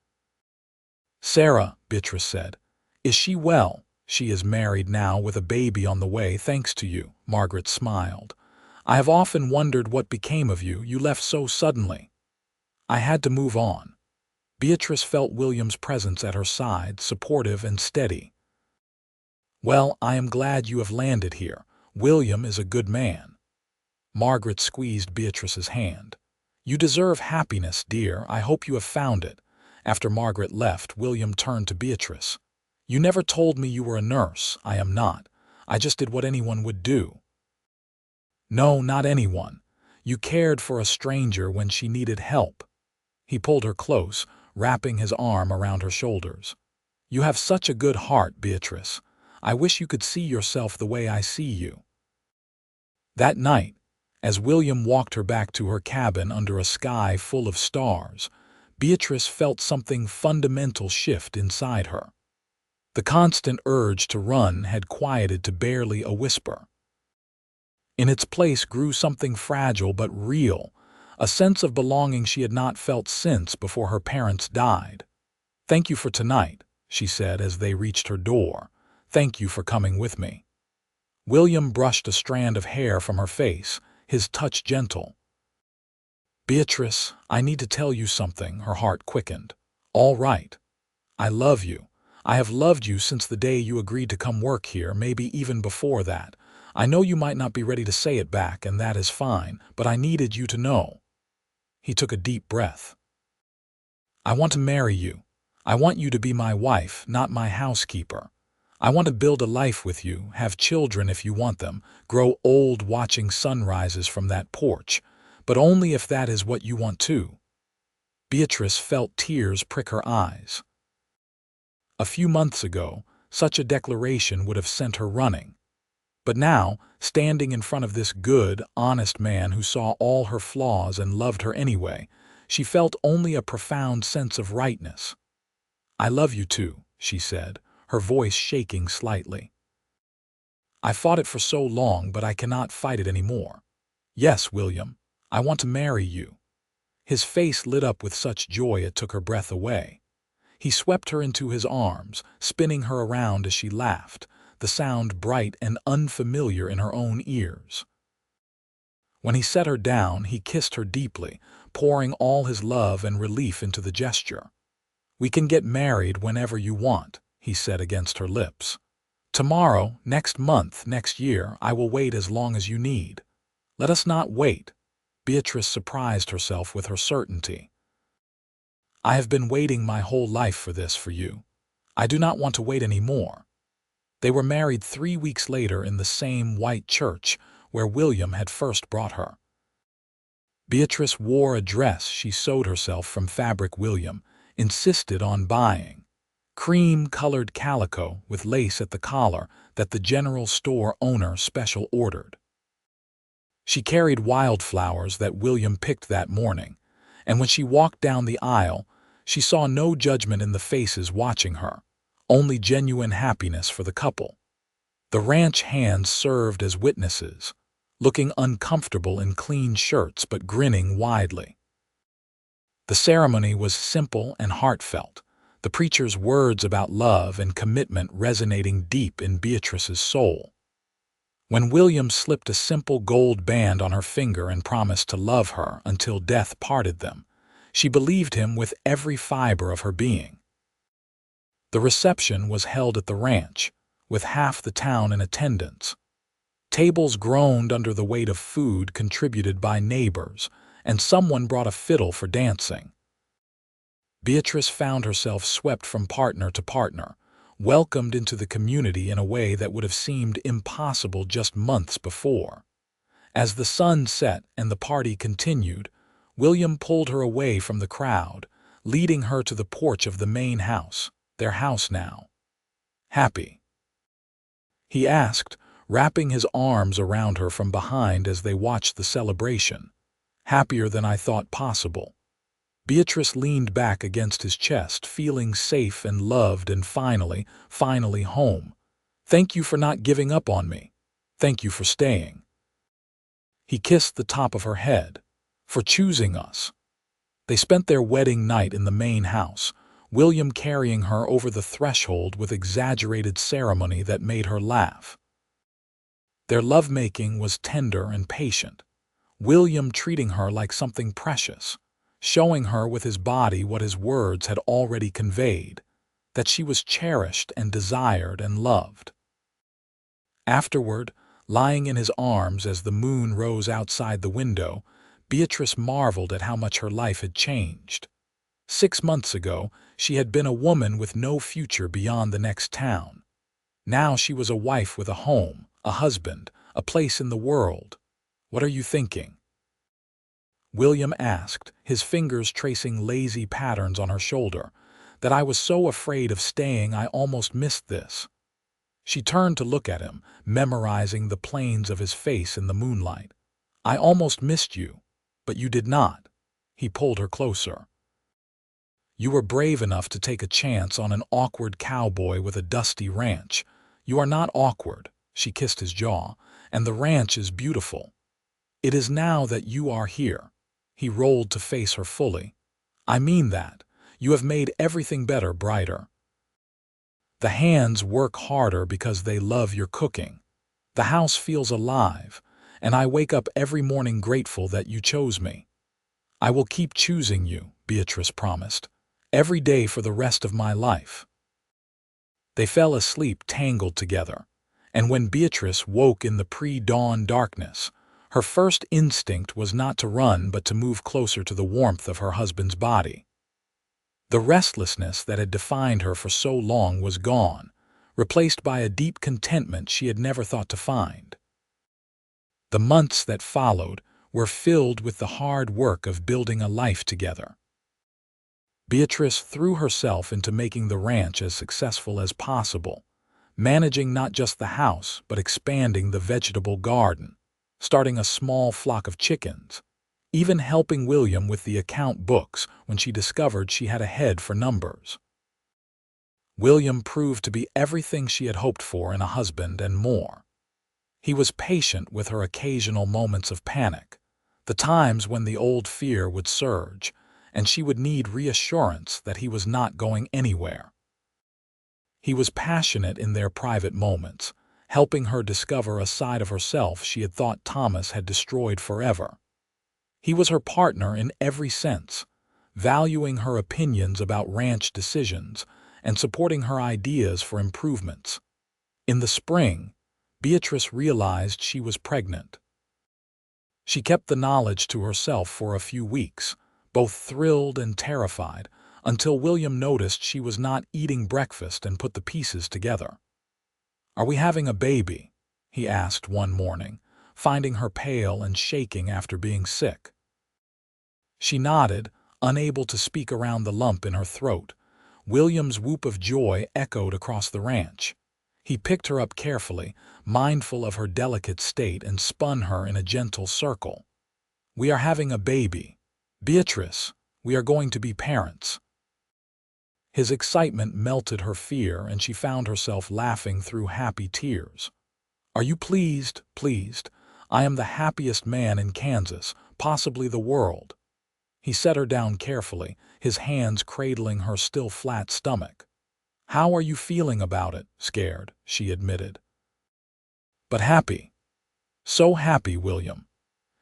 "Sarah," Beatrice said, "is she well?" "She is married now with a baby on the way, thanks to you," Margaret smiled. "I have often wondered what became of you. You left so suddenly." "I had to move on." Beatrice felt William's presence at her side, supportive and steady. "Well, I am glad you have landed here. William is a good man." Margaret squeezed Beatrice's hand. "You deserve happiness, dear. I hope you have found it." After Margaret left, William turned to Beatrice. "You never told me you were a nurse." "I am not. I just did what anyone would do." "No, not anyone. You cared for a stranger when she needed help." He pulled her close, wrapping his arm around her shoulders. "You have such a good heart, Beatrice. I wish you could see yourself the way I see you." That night, as William walked her back to her cabin under a sky full of stars, Beatrice felt something fundamental shift inside her. The constant urge to run had quieted to barely a whisper. In its place grew something fragile but real, a sense of belonging she had not felt since before her parents died. "Thank you for tonight," she said as they reached her door. "Thank you for coming with me." William brushed a strand of hair from her face, his touch gentle. "Beatrice, I need to tell you something." Her heart quickened. "All right. I love you. I have loved you since the day you agreed to come work here, maybe even before that. I know you might not be ready to say it back, and that is fine, but I needed you to know." He took a deep breath. "I want to marry you. I want you to be my wife, not my housekeeper. I want to build a life with you, have children if you want them, grow old watching sunrises from that porch, but only if that is what you want too." Beatrice felt tears prick her eyes. A few months ago, such a declaration would have sent her running. But now, standing in front of this good, honest man who saw all her flaws and loved her anyway, she felt only a profound sense of rightness. "I love you too," she said, her voice shaking slightly. I fought it for so long, but I cannot fight it anymore. Yes, William, I want to marry you." His face lit up with such joy it took her breath away. He swept her into his arms, spinning her around as she laughed, the sound bright and unfamiliar in her own ears. When he set her down, he kissed her deeply, pouring all his love and relief into the gesture. "We can get married whenever you want," he said against her lips. "Tomorrow, next month, next year, I will wait as long as you need. Let us not wait." Beatrice surprised herself with her certainty. "I have been waiting my whole life for this for you. I do not want to wait any more." They were married 3 weeks later in the same white church where William had first brought her. Beatrice wore a dress she sewed herself from fabric William insisted on buying. Cream-colored calico with lace at the collar that the general store owner special ordered. She carried wildflowers that William picked that morning, and when she walked down the aisle, she saw no judgment in the faces watching her, only genuine happiness for the couple. The ranch hands served as witnesses, looking uncomfortable in clean shirts but grinning widely. The ceremony was simple and heartfelt, the preacher's words about love and commitment resonating deep in Beatrice's soul. When William slipped a simple gold band on her finger and promised to love her until death parted them, she believed him with every fiber of her being. The reception was held at the ranch, with half the town in attendance. Tables groaned under the weight of food contributed by neighbors, and someone brought a fiddle for dancing. Beatrice found herself swept from partner to partner, welcomed into the community in a way that would have seemed impossible just months before. As the sun set and the party continued, William pulled her away from the crowd, leading her to the porch of the main house, their house now. "Happy?" he asked, wrapping his arms around her from behind as they watched the celebration. "Happier than I thought possible." Beatrice leaned back against his chest, feeling safe and loved and finally home. "Thank you for not giving up on me. Thank you for staying." He kissed the top of her head. "For choosing us." They spent their wedding night in the main house, William carrying her over the threshold with exaggerated ceremony that made her laugh. Their lovemaking was tender and patient, William treating her like something precious, showing her with his body what his words had already conveyed, that she was cherished and desired and loved. Afterward, lying in his arms as the moon rose outside the window, Beatrice marveled at how much her life had changed. 6 months ago, she had been a woman with no future beyond the next town. Now she was a wife with a home, a husband, a place in the world. "What are you thinking?" William asked, his fingers tracing lazy patterns on her shoulder, "That I was so afraid of staying I almost missed this." She turned to look at him, memorizing the planes of his face in the moonlight. "I almost missed you, but you did not." He pulled her closer. "You were brave enough to take a chance on an awkward cowboy with a dusty ranch. You are not awkward," she kissed his jaw, "and the ranch is beautiful. It is now that you are here." He rolled to face her fully. "I mean that. You have made everything better, brighter. The hands work harder because they love your cooking. The house feels alive, and I wake up every morning grateful that you chose me. I will keep choosing you," Beatrice promised, "every day for the rest of my life." They fell asleep tangled together, and when Beatrice woke in the pre-dawn darkness, her first instinct was not to run but to move closer to the warmth of her husband's body. The restlessness that had defined her for so long was gone, replaced by a deep contentment she had never thought to find. The months that followed were filled with the hard work of building a life together. Beatrice threw herself into making the ranch as successful as possible, managing not just the house but expanding the vegetable garden, starting a small flock of chickens, even helping William with the account books when she discovered she had a head for numbers. William proved to be everything she had hoped for in a husband and more. He was patient with her occasional moments of panic, the times when the old fear would surge, and she would need reassurance that he was not going anywhere. He was passionate in their private moments, helping her discover a side of herself she had thought Thomas had destroyed forever. He was her partner in every sense, valuing her opinions about ranch decisions and supporting her ideas for improvements. In the spring, Beatrice realized she was pregnant. She kept the knowledge to herself for a few weeks, both thrilled and terrified, until William noticed she was not eating breakfast and put the pieces together. "Are we having a baby?" he asked one morning, finding her pale and shaking after being sick. She nodded, unable to speak around the lump in her throat. William's whoop of joy echoed across the ranch. He picked her up carefully, mindful of her delicate state, and spun her in a gentle circle. "We are having a baby. Beatrice, we are going to be parents." His excitement melted her fear, and she found herself laughing through happy tears. "Are you pleased? Pleased? I am the happiest man in Kansas, possibly the world." He set her down carefully, his hands cradling her still flat stomach. "How are you feeling about it?" "Scared," she admitted. "But happy." "So happy, William."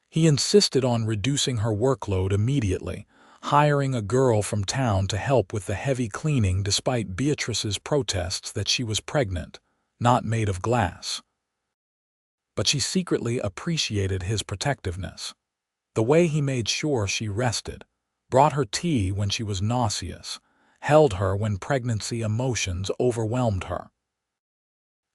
He insisted on reducing her workload immediately, hiring a girl from town to help with the heavy cleaning despite Beatrice's protests that she was pregnant, not made of glass. But she secretly appreciated his protectiveness. The way he made sure she rested, brought her tea when she was nauseous, held her when pregnancy emotions overwhelmed her.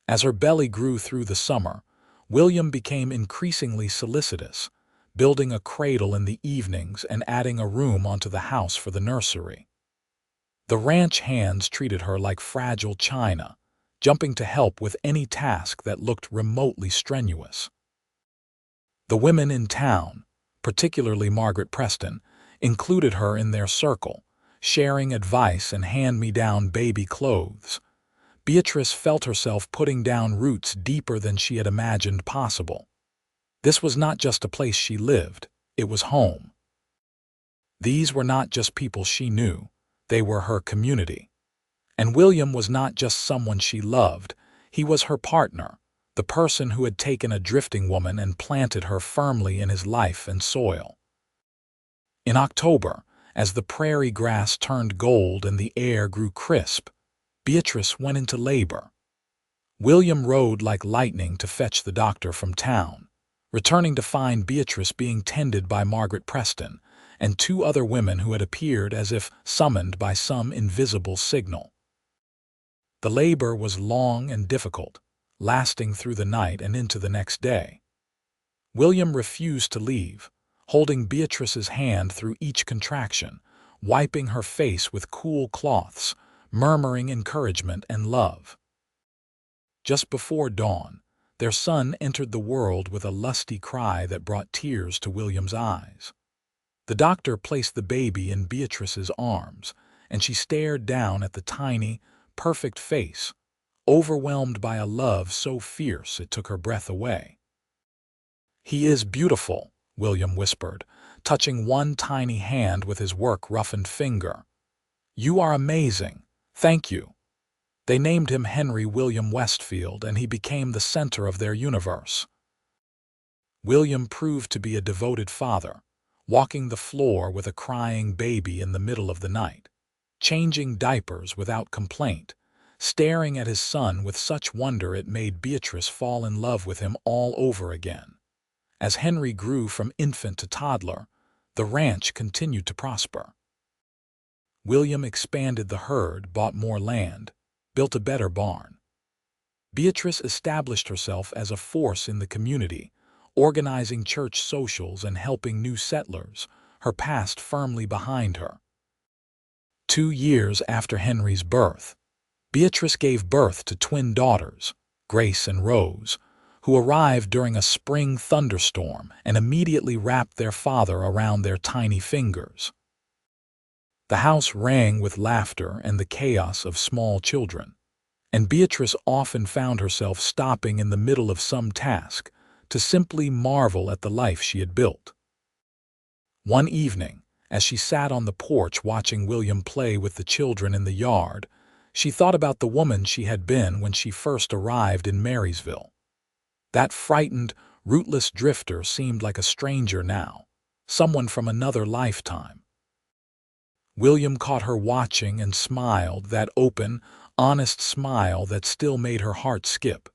As her belly grew through the summer, William became increasingly solicitous, building a cradle in the evenings and adding a room onto the house for the nursery. The ranch hands treated her like fragile china, jumping to help with any task that looked remotely strenuous. The women in town, particularly Margaret Preston, included her in their circle, sharing advice and hand-me-down baby clothes. Beatrice felt herself putting down roots deeper than she had imagined possible. This was not just a place she lived, it was home. These were not just people she knew, they were her community. And William was not just someone she loved, he was her partner, the person who had taken a drifting woman and planted her firmly in his life and soil. In October, as the prairie grass turned gold and the air grew crisp, Beatrice went into labor. William rode like lightning to fetch the doctor from town, returning to find Beatrice being tended by Margaret Preston and two other women who had appeared as if summoned by some invisible signal. The labor was long and difficult, lasting through the night and into the next day. William refused to leave, holding Beatrice's hand through each contraction, wiping her face with cool cloths, murmuring encouragement and love. Just before dawn, their son entered the world with a lusty cry that brought tears to William's eyes. The doctor placed the baby in Beatrice's arms, and she stared down at the tiny, perfect face, overwhelmed by a love so fierce it took her breath away. "He is beautiful," William whispered, touching one tiny hand with his work-roughened finger. "You are amazing. Thank you." They named him Henry William Westfield, and he became the center of their universe. William proved to be a devoted father, walking the floor with a crying baby in the middle of the night, changing diapers without complaint, staring at his son with such wonder it made Beatrice fall in love with him all over again. As Henry grew from infant to toddler, the ranch continued to prosper. William expanded the herd, bought more land, built a better barn. Beatrice established herself as a force in the community, organizing church socials and helping new settlers, her past firmly behind her. 2 years after Henry's birth, Beatrice gave birth to twin daughters, Grace and Rose, who arrived during a spring thunderstorm and immediately wrapped their father around their tiny fingers. The house rang with laughter and the chaos of small children. and Beatrice often found herself stopping in the middle of some task to simply marvel at the life she had built. One evening, as she sat on the porch watching William play with the children in the yard, she thought about the woman she had been when she first arrived in Marysville. That frightened, rootless drifter seemed like a stranger now, someone from another lifetime. William caught her watching and smiled, that open, honest smile that still made her heart skip.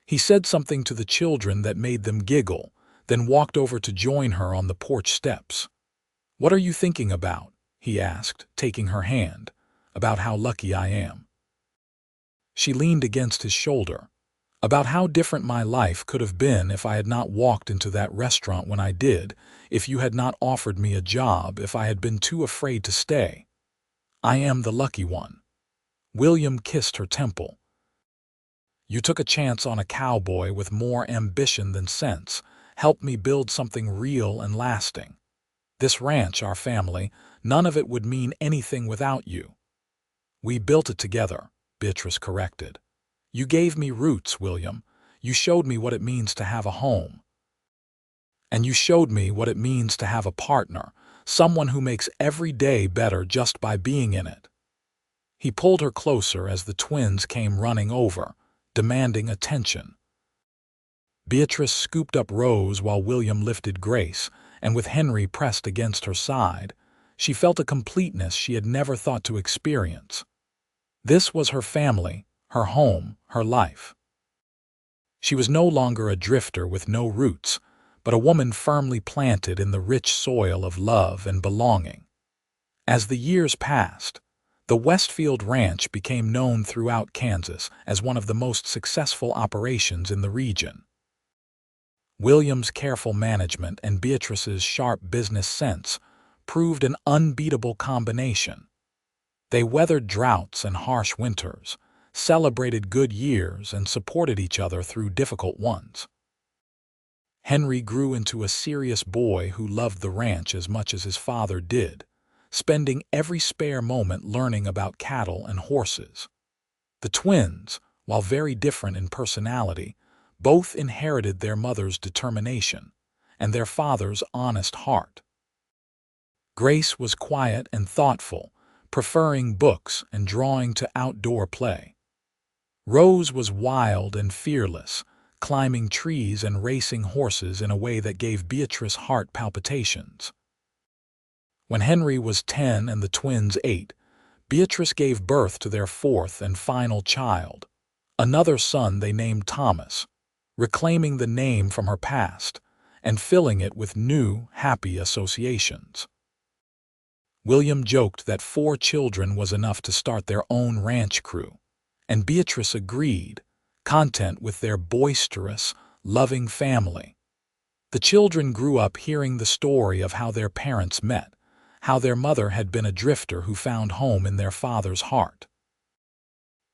He said something to the children that made them giggle, then walked over to join her on the porch steps. "What are you thinking about?" he asked, taking her hand. "About how lucky I am." She leaned against his shoulder. "About how different my life could have been if I had not walked into that restaurant when I did, if you had not offered me a job, if I had been too afraid to stay. I am the lucky one." William kissed her temple. "You took a chance on a cowboy with more ambition than sense, helped me build something real and lasting. This ranch, our family, none of it would mean anything without you." "We built it together," Beatrice corrected. "You gave me roots, William. You showed me what it means to have a home. And you showed me what it means to have a partner, someone who makes every day better just by being in it." He pulled her closer as the twins came running over, demanding attention. Beatrice scooped up Rose while William lifted Grace, and with Henry pressed against her side, she felt a completeness she had never thought to experience. This was her family, her home, her life. She was no longer a drifter with no roots, but a woman firmly planted in the rich soil of love and belonging. As the years passed, the Westfield Ranch became known throughout Kansas as one of the most successful operations in the region. William's careful management and Beatrice's sharp business sense proved an unbeatable combination. They weathered droughts and harsh winters, celebrated good years, and supported each other through difficult ones. Henry grew into a serious boy who loved the ranch as much as his father did, spending every spare moment learning about cattle and horses. The twins, while very different in personality, both inherited their mother's determination and their father's honest heart. Grace was quiet and thoughtful, preferring books and drawing to outdoor play. Rose was wild and fearless, climbing trees and racing horses in a way that gave Beatrice heart palpitations. When Henry was 10 and the twins 8, Beatrice gave birth to their fourth and final child, another son they named Thomas, reclaiming the name from her past and filling it with new, happy associations. William joked that 4 children was enough to start their own ranch crew, and Beatrice agreed, content with their boisterous, loving family. The children grew up hearing the story of how their parents met, how their mother had been a drifter who found home in their father's heart.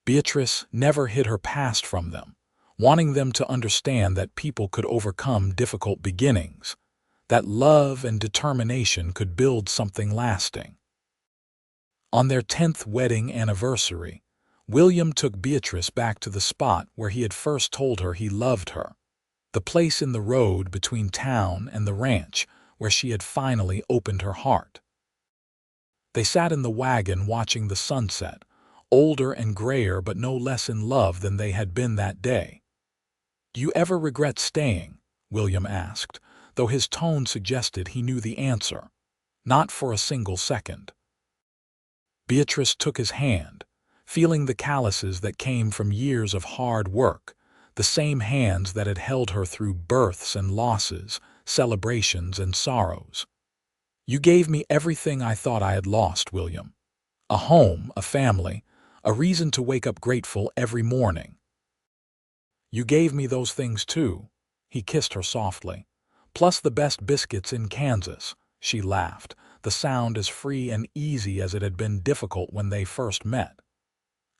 Beatrice never hid her past from them, wanting them to understand that people could overcome difficult beginnings, that love and determination could build something lasting. On their 10th wedding anniversary, William took Beatrice back to the spot where he had first told her he loved her, the place in the road between town and the ranch where she had finally opened her heart. They sat in the wagon watching the sunset, older and grayer but no less in love than they had been that day. "Do you ever regret staying?" William asked, though his tone suggested he knew the answer. "Not for a single second." Beatrice took his hand, feeling the calluses that came from years of hard work, the same hands that had held her through births and losses, celebrations and sorrows. "You gave me everything I thought I had lost, William. A home, a family, a reason to wake up grateful every morning. You gave me those things too." He kissed her softly. "Plus the best biscuits in Kansas." She laughed, the sound as free and easy as it had been difficult when they first met.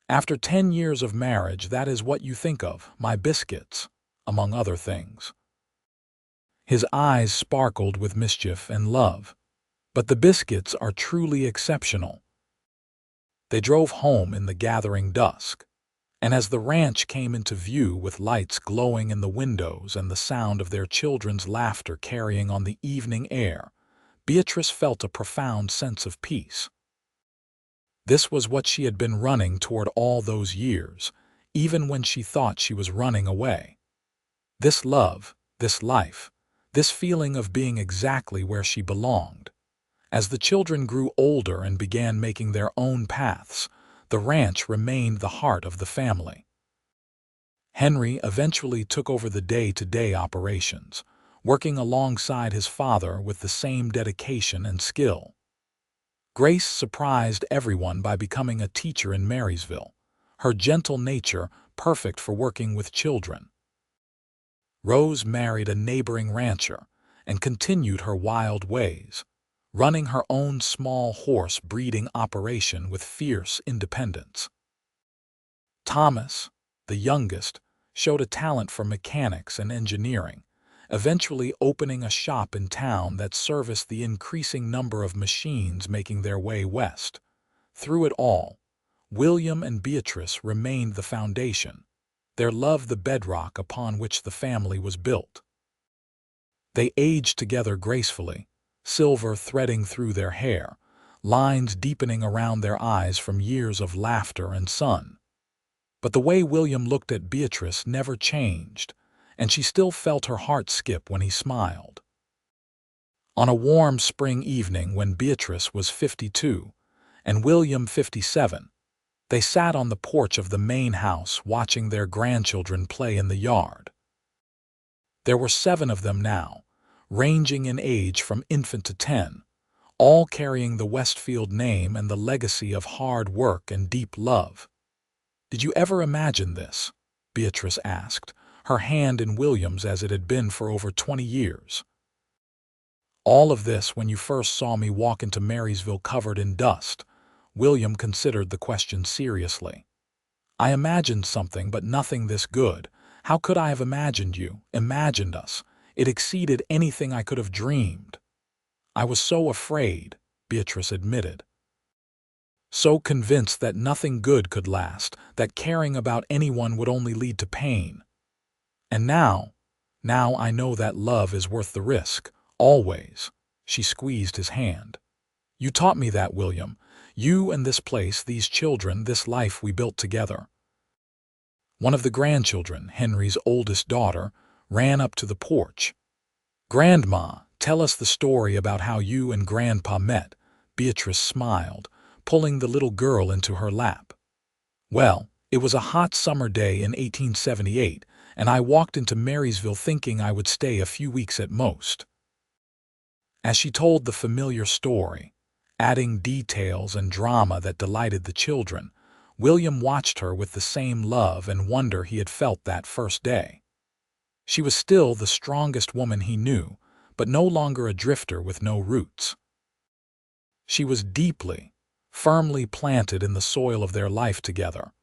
"After 10 years of marriage, that is what you think of, my biscuits, among other things." His eyes sparkled with mischief and love. "But the biscuits are truly exceptional." They drove home in the gathering dusk. And as the ranch came into view with lights glowing in the windows and the sound of their children's laughter carrying on the evening air, Beatrice felt a profound sense of peace. This was what she had been running toward all those years, even when she thought she was running away. This love, this life, this feeling of being exactly where she belonged. As the children grew older and began making their own paths, the ranch remained the heart of the family. Henry eventually took over the day-to-day operations, working alongside his father with the same dedication and skill. Grace surprised everyone by becoming a teacher in Marysville, her gentle nature perfect for working with children. Rose married a neighboring rancher and continued her wild ways, running her own small horse breeding operation with fierce independence. Thomas, the youngest, showed a talent for mechanics and engineering, eventually opening a shop in town that serviced the increasing number of machines making their way west. Through it all, William and Beatrice remained the foundation, their love the bedrock upon which the family was built. They aged together gracefully, silver threading through their hair, lines deepening around their eyes from years of laughter and sun. But the way William looked at Beatrice never changed, and she still felt her heart skip when he smiled. On a warm spring evening when Beatrice was 52 and William 57, they sat on the porch of the main house watching their grandchildren play in the yard. There were 7 of them now, ranging in age from infant to 10, all carrying the Westfield name and the legacy of hard work and deep love. "Did you ever imagine this?" Beatrice asked, her hand in William's as it had been for over 20 years. "All of this when you first saw me walk into Marysville covered in dust." William considered the question seriously. "I imagined something, but nothing this good. How could I have imagined you, imagined us? It exceeded anything I could have dreamed." "I was so afraid," Beatrice admitted. "So convinced that nothing good could last, that caring about anyone would only lead to pain. And now I know that love is worth the risk, always." She squeezed his hand. "You taught me that, William. You and this place, these children, this life we built together." One of the grandchildren, Henry's oldest daughter, ran up to the porch. "Grandma, tell us the story about how you and Grandpa met." Beatrice smiled, pulling the little girl into her lap. "Well, it was a hot summer day in 1878, and I walked into Marysville thinking I would stay a few weeks at most." As she told the familiar story, adding details and drama that delighted the children, William watched her with the same love and wonder he had felt that first day. She was still the strongest woman he knew, but no longer a drifter with no roots. She was deeply, firmly planted in the soil of their life together,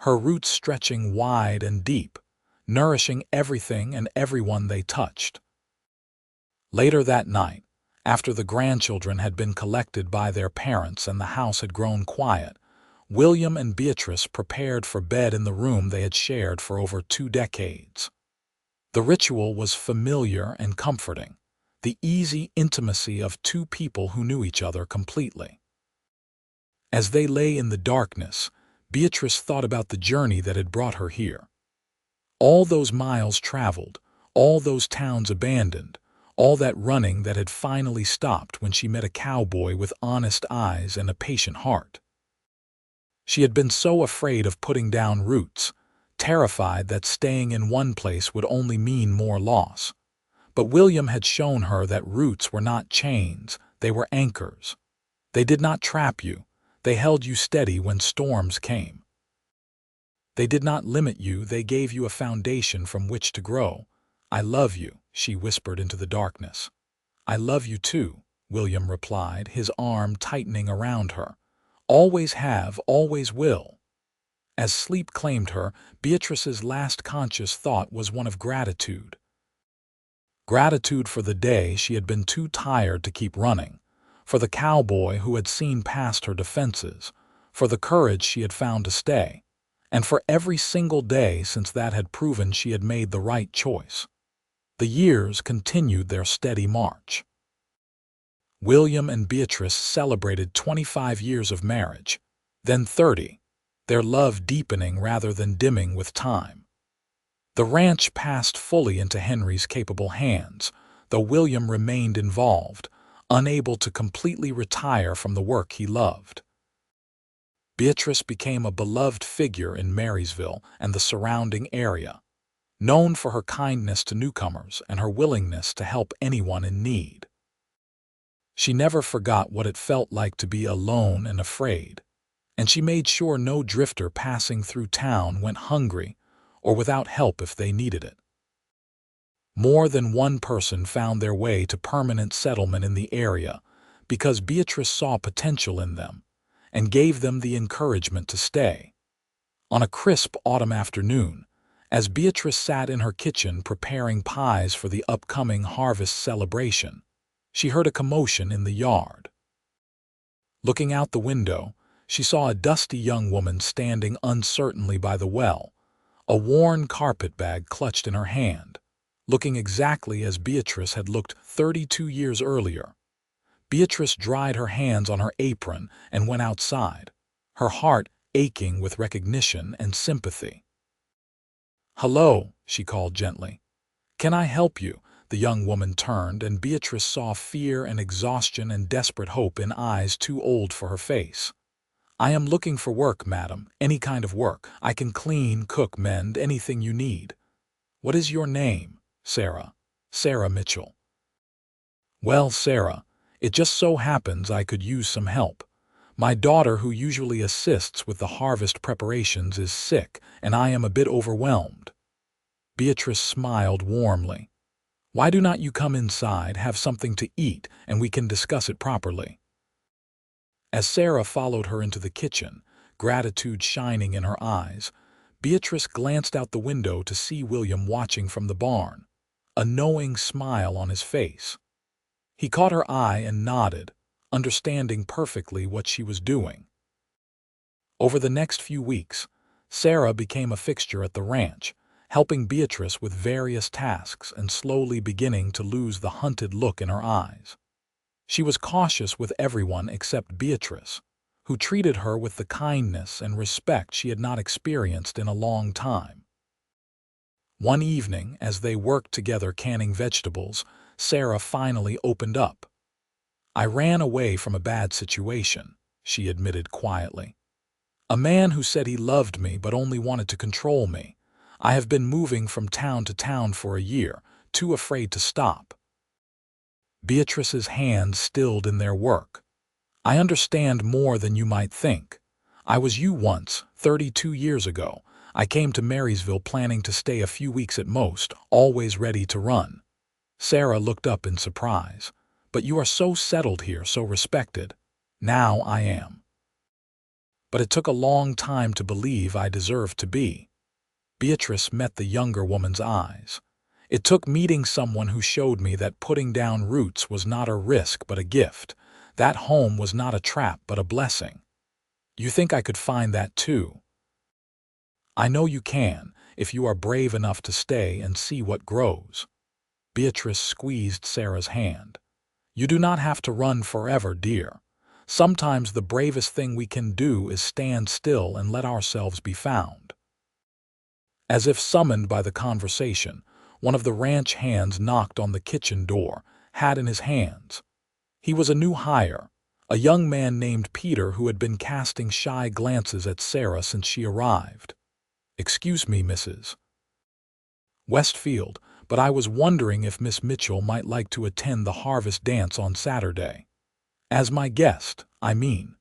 her roots stretching wide and deep, nourishing everything and everyone they touched. Later that night, after the grandchildren had been collected by their parents and the house had grown quiet, William and Beatrice prepared for bed in the room they had shared for over 2 decades. The ritual was familiar and comforting, the easy intimacy of 2 people who knew each other completely. As they lay in the darkness, Beatrice thought about the journey that had brought her here. All those miles traveled, all those towns abandoned, all that running that had finally stopped when she met a cowboy with honest eyes and a patient heart. She had been so afraid of putting down roots, terrified that staying in one place would only mean more loss. But William had shown her that roots were not chains, they were anchors. They did not trap you, they held you steady when storms came. They did not limit you, they gave you a foundation from which to grow. "I love you," she whispered into the darkness. "I love you too," William replied, his arm tightening around her. "Always have, always will." As sleep claimed her, Beatrice's last conscious thought was one of gratitude. Gratitude for the day she had been too tired to keep running, for the cowboy who had seen past her defenses, for the courage she had found to stay, and for every single day since that had proven she had made the right choice. The years continued their steady march. William and Beatrice celebrated 25 years of marriage, then 30, their love deepening rather than dimming with time. The ranch passed fully into Henry's capable hands, though William remained involved, unable to completely retire from the work he loved. Beatrice became a beloved figure in Marysville and the surrounding area, known for her kindness to newcomers and her willingness to help anyone in need. She never forgot what it felt like to be alone and afraid, and she made sure no drifter passing through town went hungry or without help if they needed it. More than one person found their way to permanent settlement in the area because Beatrice saw potential in them and gave them the encouragement to stay. On a crisp autumn afternoon, as Beatrice sat in her kitchen preparing pies for the upcoming harvest celebration, she heard a commotion in the yard. Looking out the window, she saw a dusty young woman standing uncertainly by the well, a worn carpet bag clutched in her hand, looking exactly as Beatrice had looked 32 years earlier. Beatrice dried her hands on her apron and went outside, her heart aching with recognition and sympathy. "Hello," she called gently. "Can I help you?" The young woman turned, and Beatrice saw fear and exhaustion and desperate hope in eyes too old for her face. "I am looking for work, madam, any kind of work. I can clean, cook, mend, anything you need." "What is your name?" "Sarah. Sarah Mitchell." "Well, Sarah, it just so happens I could use some help. My daughter, who usually assists with the harvest preparations, is sick, and I am a bit overwhelmed." Beatrice smiled warmly. "Why do not you come inside, have something to eat, and we can discuss it properly?" As Sarah followed her into the kitchen, gratitude shining in her eyes, Beatrice glanced out the window to see William watching from the barn, a knowing smile on his face. He caught her eye and nodded, understanding perfectly what she was doing. Over the next few weeks, Sarah became a fixture at the ranch, helping Beatrice with various tasks and slowly beginning to lose the hunted look in her eyes. She was cautious with everyone except Beatrice, who treated her with the kindness and respect she had not experienced in a long time. One evening, as they worked together canning vegetables, Sarah finally opened up. "I ran away from a bad situation," she admitted quietly. "A man who said he loved me but only wanted to control me. I have been moving from town to town for a year, too afraid to stop." Beatrice's hands stilled in their work. "I understand more than you might think. I was you once, 32 years ago. I came to Marysville planning to stay a few weeks at most, always ready to run." Sarah looked up in surprise. "But you are so settled here, so respected." "Now I am. But it took a long time to believe I deserved to be." Beatrice met the younger woman's eyes. "It took meeting someone who showed me that putting down roots was not a risk but a gift. That home was not a trap but a blessing. You think I could find that too? I know you can, if you are brave enough to stay and see what grows." Beatrice squeezed Sarah's hand. "You do not have to run forever, dear. Sometimes the bravest thing we can do is stand still and let ourselves be found." As if summoned by the conversation, one of the ranch hands knocked on the kitchen door, hat in his hands. He was a new hire, a young man named Peter who had been casting shy glances at Sarah since she arrived. "Excuse me, Mrs. Westfield, but I was wondering if Miss Mitchell might like to attend the harvest dance on Saturday. As my guest, I mean."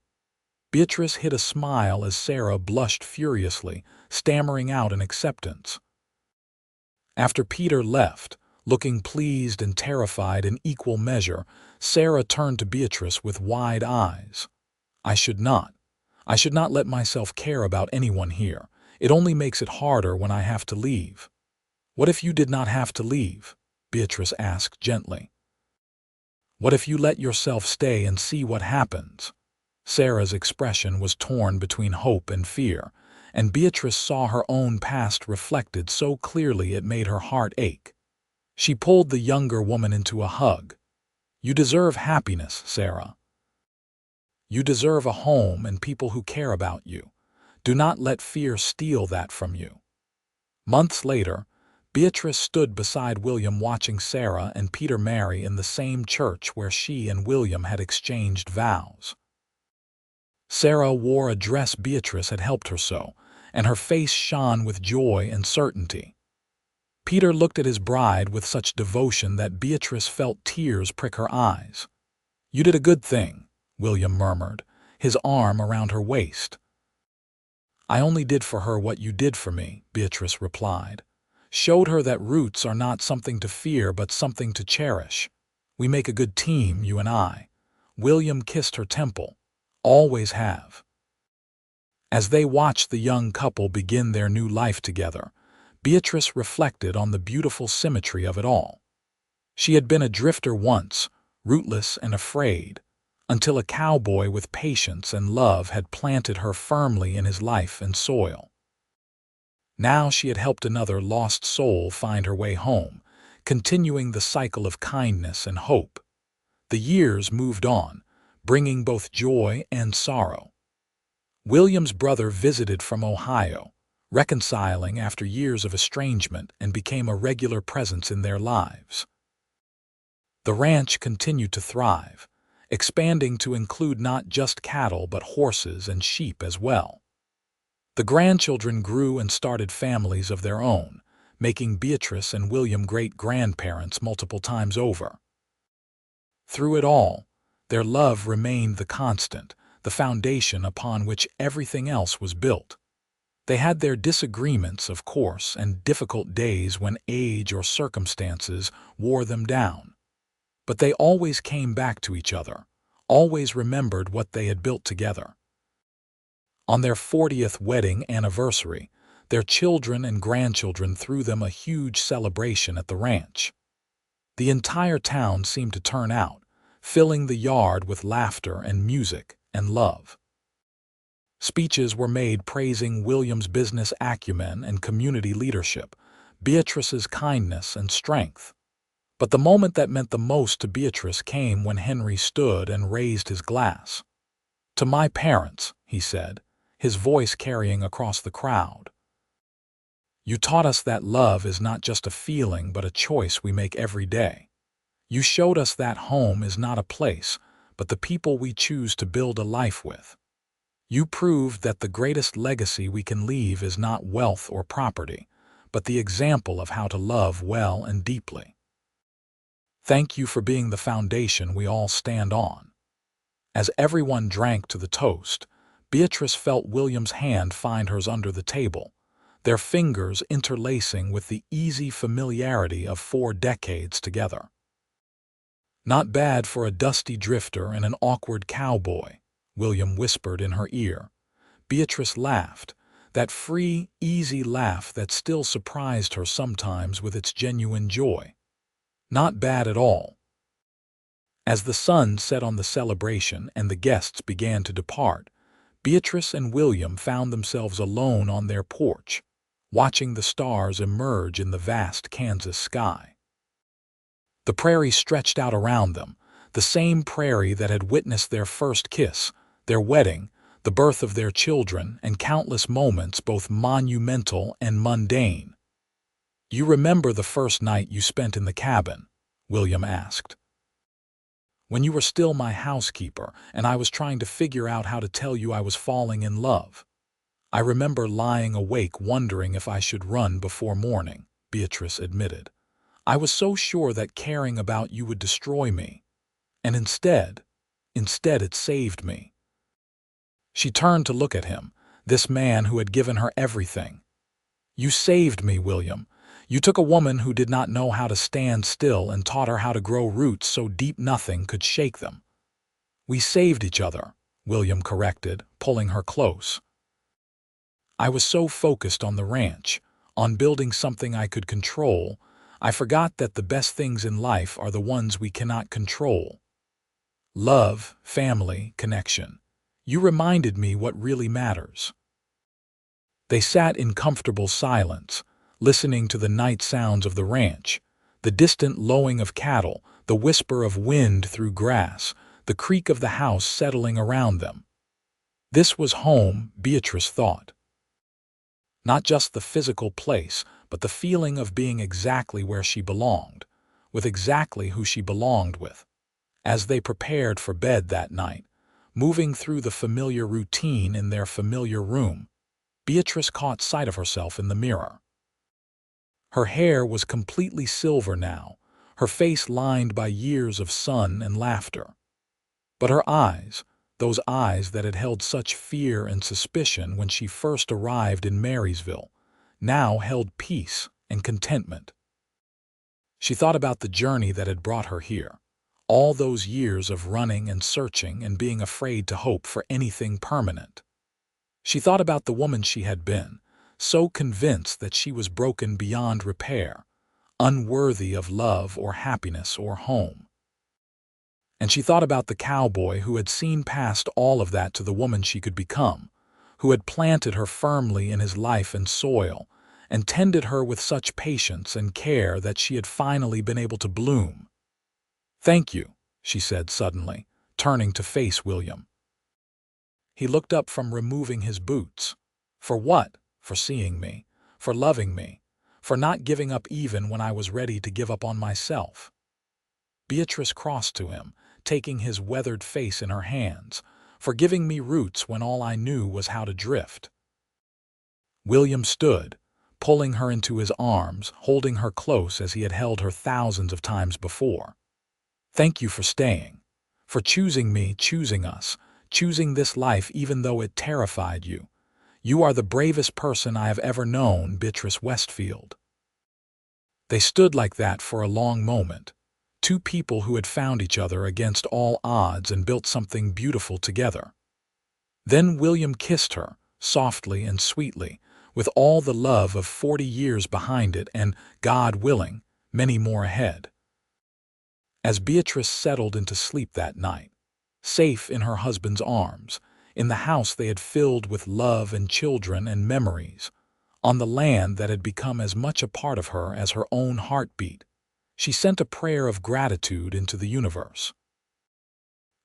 Beatrice hid a smile as Sarah blushed furiously, stammering out an acceptance. After Peter left, looking pleased and terrified in equal measure, Sarah turned to Beatrice with wide eyes. I should not let myself care about anyone here. It only makes it harder when I have to leave." "What if you did not have to leave?" Beatrice asked gently. "What if you let yourself stay and see what happens?" Sarah's expression was torn between hope and fear, and Beatrice saw her own past reflected so clearly it made her heart ache. She pulled the younger woman into a hug. "You deserve happiness, Sarah. You deserve a home and people who care about you. Do not let fear steal that from you." Months later, Beatrice stood beside William watching Sarah and Peter marry in the same church where she and William had exchanged vows. Sarah wore a dress Beatrice had helped her sew, and her face shone with joy and certainty. Peter looked at his bride with such devotion that Beatrice felt tears prick her eyes. "You did a good thing," William murmured, his arm around her waist. "I only did for her what you did for me," Beatrice replied. "Showed her that roots are not something to fear but something to cherish. We make a good team, you and I." William kissed her temple. "Always have." As they watched the young couple begin their new life together, Beatrice reflected on the beautiful symmetry of it all. She had been a drifter once, rootless and afraid, until a cowboy with patience and love had planted her firmly in his life and soil. Now she had helped another lost soul find her way home, continuing the cycle of kindness and hope. The years moved on, bringing both joy and sorrow. William's brother visited from Ohio, reconciling after years of estrangement, and became a regular presence in their lives. The ranch continued to thrive, expanding to include not just cattle but horses and sheep as well. The grandchildren grew and started families of their own, making Beatrice and William great-grandparents multiple times over. Through it all, their love remained the constant, the foundation upon which everything else was built. They had their disagreements, of course, and difficult days when age or circumstances wore them down. But they always came back to each other, always remembered what they had built together. On their 40th wedding anniversary, their children and grandchildren threw them a huge celebration at the ranch. The entire town seemed to turn out, filling the yard with laughter and music and love. Speeches were made praising William's business acumen and community leadership, Beatrice's kindness and strength. But the moment that meant the most to Beatrice came when Henry stood and raised his glass. "To my parents," he said, his voice carrying across the crowd. "You taught us that love is not just a feeling but a choice we make every day. You showed us that home is not a place, but the people we choose to build a life with. You proved that the greatest legacy we can leave is not wealth or property, but the example of how to love well and deeply. Thank you for being the foundation we all stand on." As everyone drank to the toast, Beatrice felt William's hand find hers under the table, their fingers interlacing with the easy familiarity of 4 decades together. "Not bad for a dusty drifter and an awkward cowboy," William whispered in her ear. Beatrice laughed, that free, easy laugh that still surprised her sometimes with its genuine joy. "Not bad at all." As the sun set on the celebration and the guests began to depart, Beatrice and William found themselves alone on their porch, watching the stars emerge in the vast Kansas sky. The prairie stretched out around them, the same prairie that had witnessed their first kiss, their wedding, the birth of their children, and countless moments both monumental and mundane. "You remember the first night you spent in the cabin?" William asked. "When you were still my housekeeper and I was trying to figure out how to tell you I was falling in love. I remember lying awake wondering if I should run before morning," Beatrice admitted. "I was so sure that caring about you would destroy me. And instead it saved me." She turned to look at him, this man who had given her everything. "You saved me, William. You took a woman who did not know how to stand still and taught her how to grow roots so deep nothing could shake them." "We saved each other," William corrected, pulling her close. "I was so focused on the ranch, on building something I could control, I forgot that the best things in life are the ones we cannot control. Love, family, connection. You reminded me what really matters." They sat in comfortable silence, listening to the night sounds of the ranch, the distant lowing of cattle, the whisper of wind through grass, the creak of the house settling around them. This was home, Beatrice thought. Not just the physical place, but the feeling of being exactly where she belonged, with exactly who she belonged with. As they prepared for bed that night, moving through the familiar routine in their familiar room, Beatrice caught sight of herself in the mirror. Her hair was completely silver now, her face lined by years of sun and laughter. But her eyes, those eyes that had held such fear and suspicion when she first arrived in Marysville, now held peace and contentment. She thought about the journey that had brought her here, all those years of running and searching and being afraid to hope for anything permanent. She thought about the woman she had been, so convinced that she was broken beyond repair, unworthy of love or happiness or home. And she thought about the cowboy who had seen past all of that to the woman she could become, who had planted her firmly in his life and soil, and tended her with such patience and care that she had finally been able to bloom. "Thank you," she said suddenly, turning to face William. He looked up from removing his boots. "For what? For seeing me, for loving me, for not giving up even when I was ready to give up on myself." Beatrice crossed to him, taking his weathered face in her hands, "For giving me roots when all I knew was how to drift." William stood, pulling her into his arms, holding her close as he had held her thousands of times before. "Thank you for staying, for choosing me, choosing us, choosing this life even though it terrified you. You are the bravest person I have ever known, Beatrice Westfield." They stood like that for a long moment, two people who had found each other against all odds and built something beautiful together. Then William kissed her, softly and sweetly, with all the love of 40 years behind it and, God willing, many more ahead. As Beatrice settled into sleep that night, safe in her husband's arms, in the house they had filled with love and children and memories, on the land that had become as much a part of her as her own heartbeat, she sent a prayer of gratitude into the universe.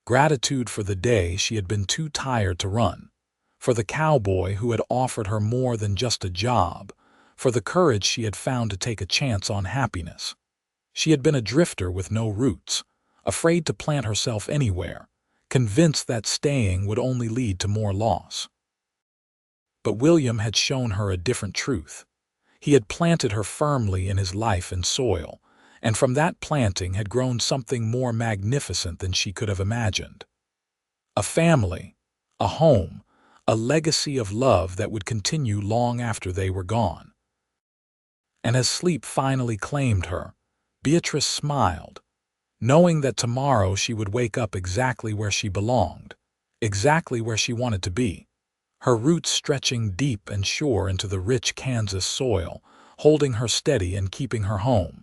Gratitude for the day she had been too tired to run, for the cowboy who had offered her more than just a job, for the courage she had found to take a chance on happiness. She had been a drifter with no roots, afraid to plant herself anywhere, convinced that staying would only lead to more loss. But William had shown her a different truth. He had planted her firmly in his life and soil, and from that planting had grown something more magnificent than she could have imagined. A family, a home, a legacy of love that would continue long after they were gone. And as sleep finally claimed her, Beatrice smiled, knowing that tomorrow she would wake up exactly where she belonged, exactly where she wanted to be, her roots stretching deep and sure into the rich Kansas soil, holding her steady and keeping her home.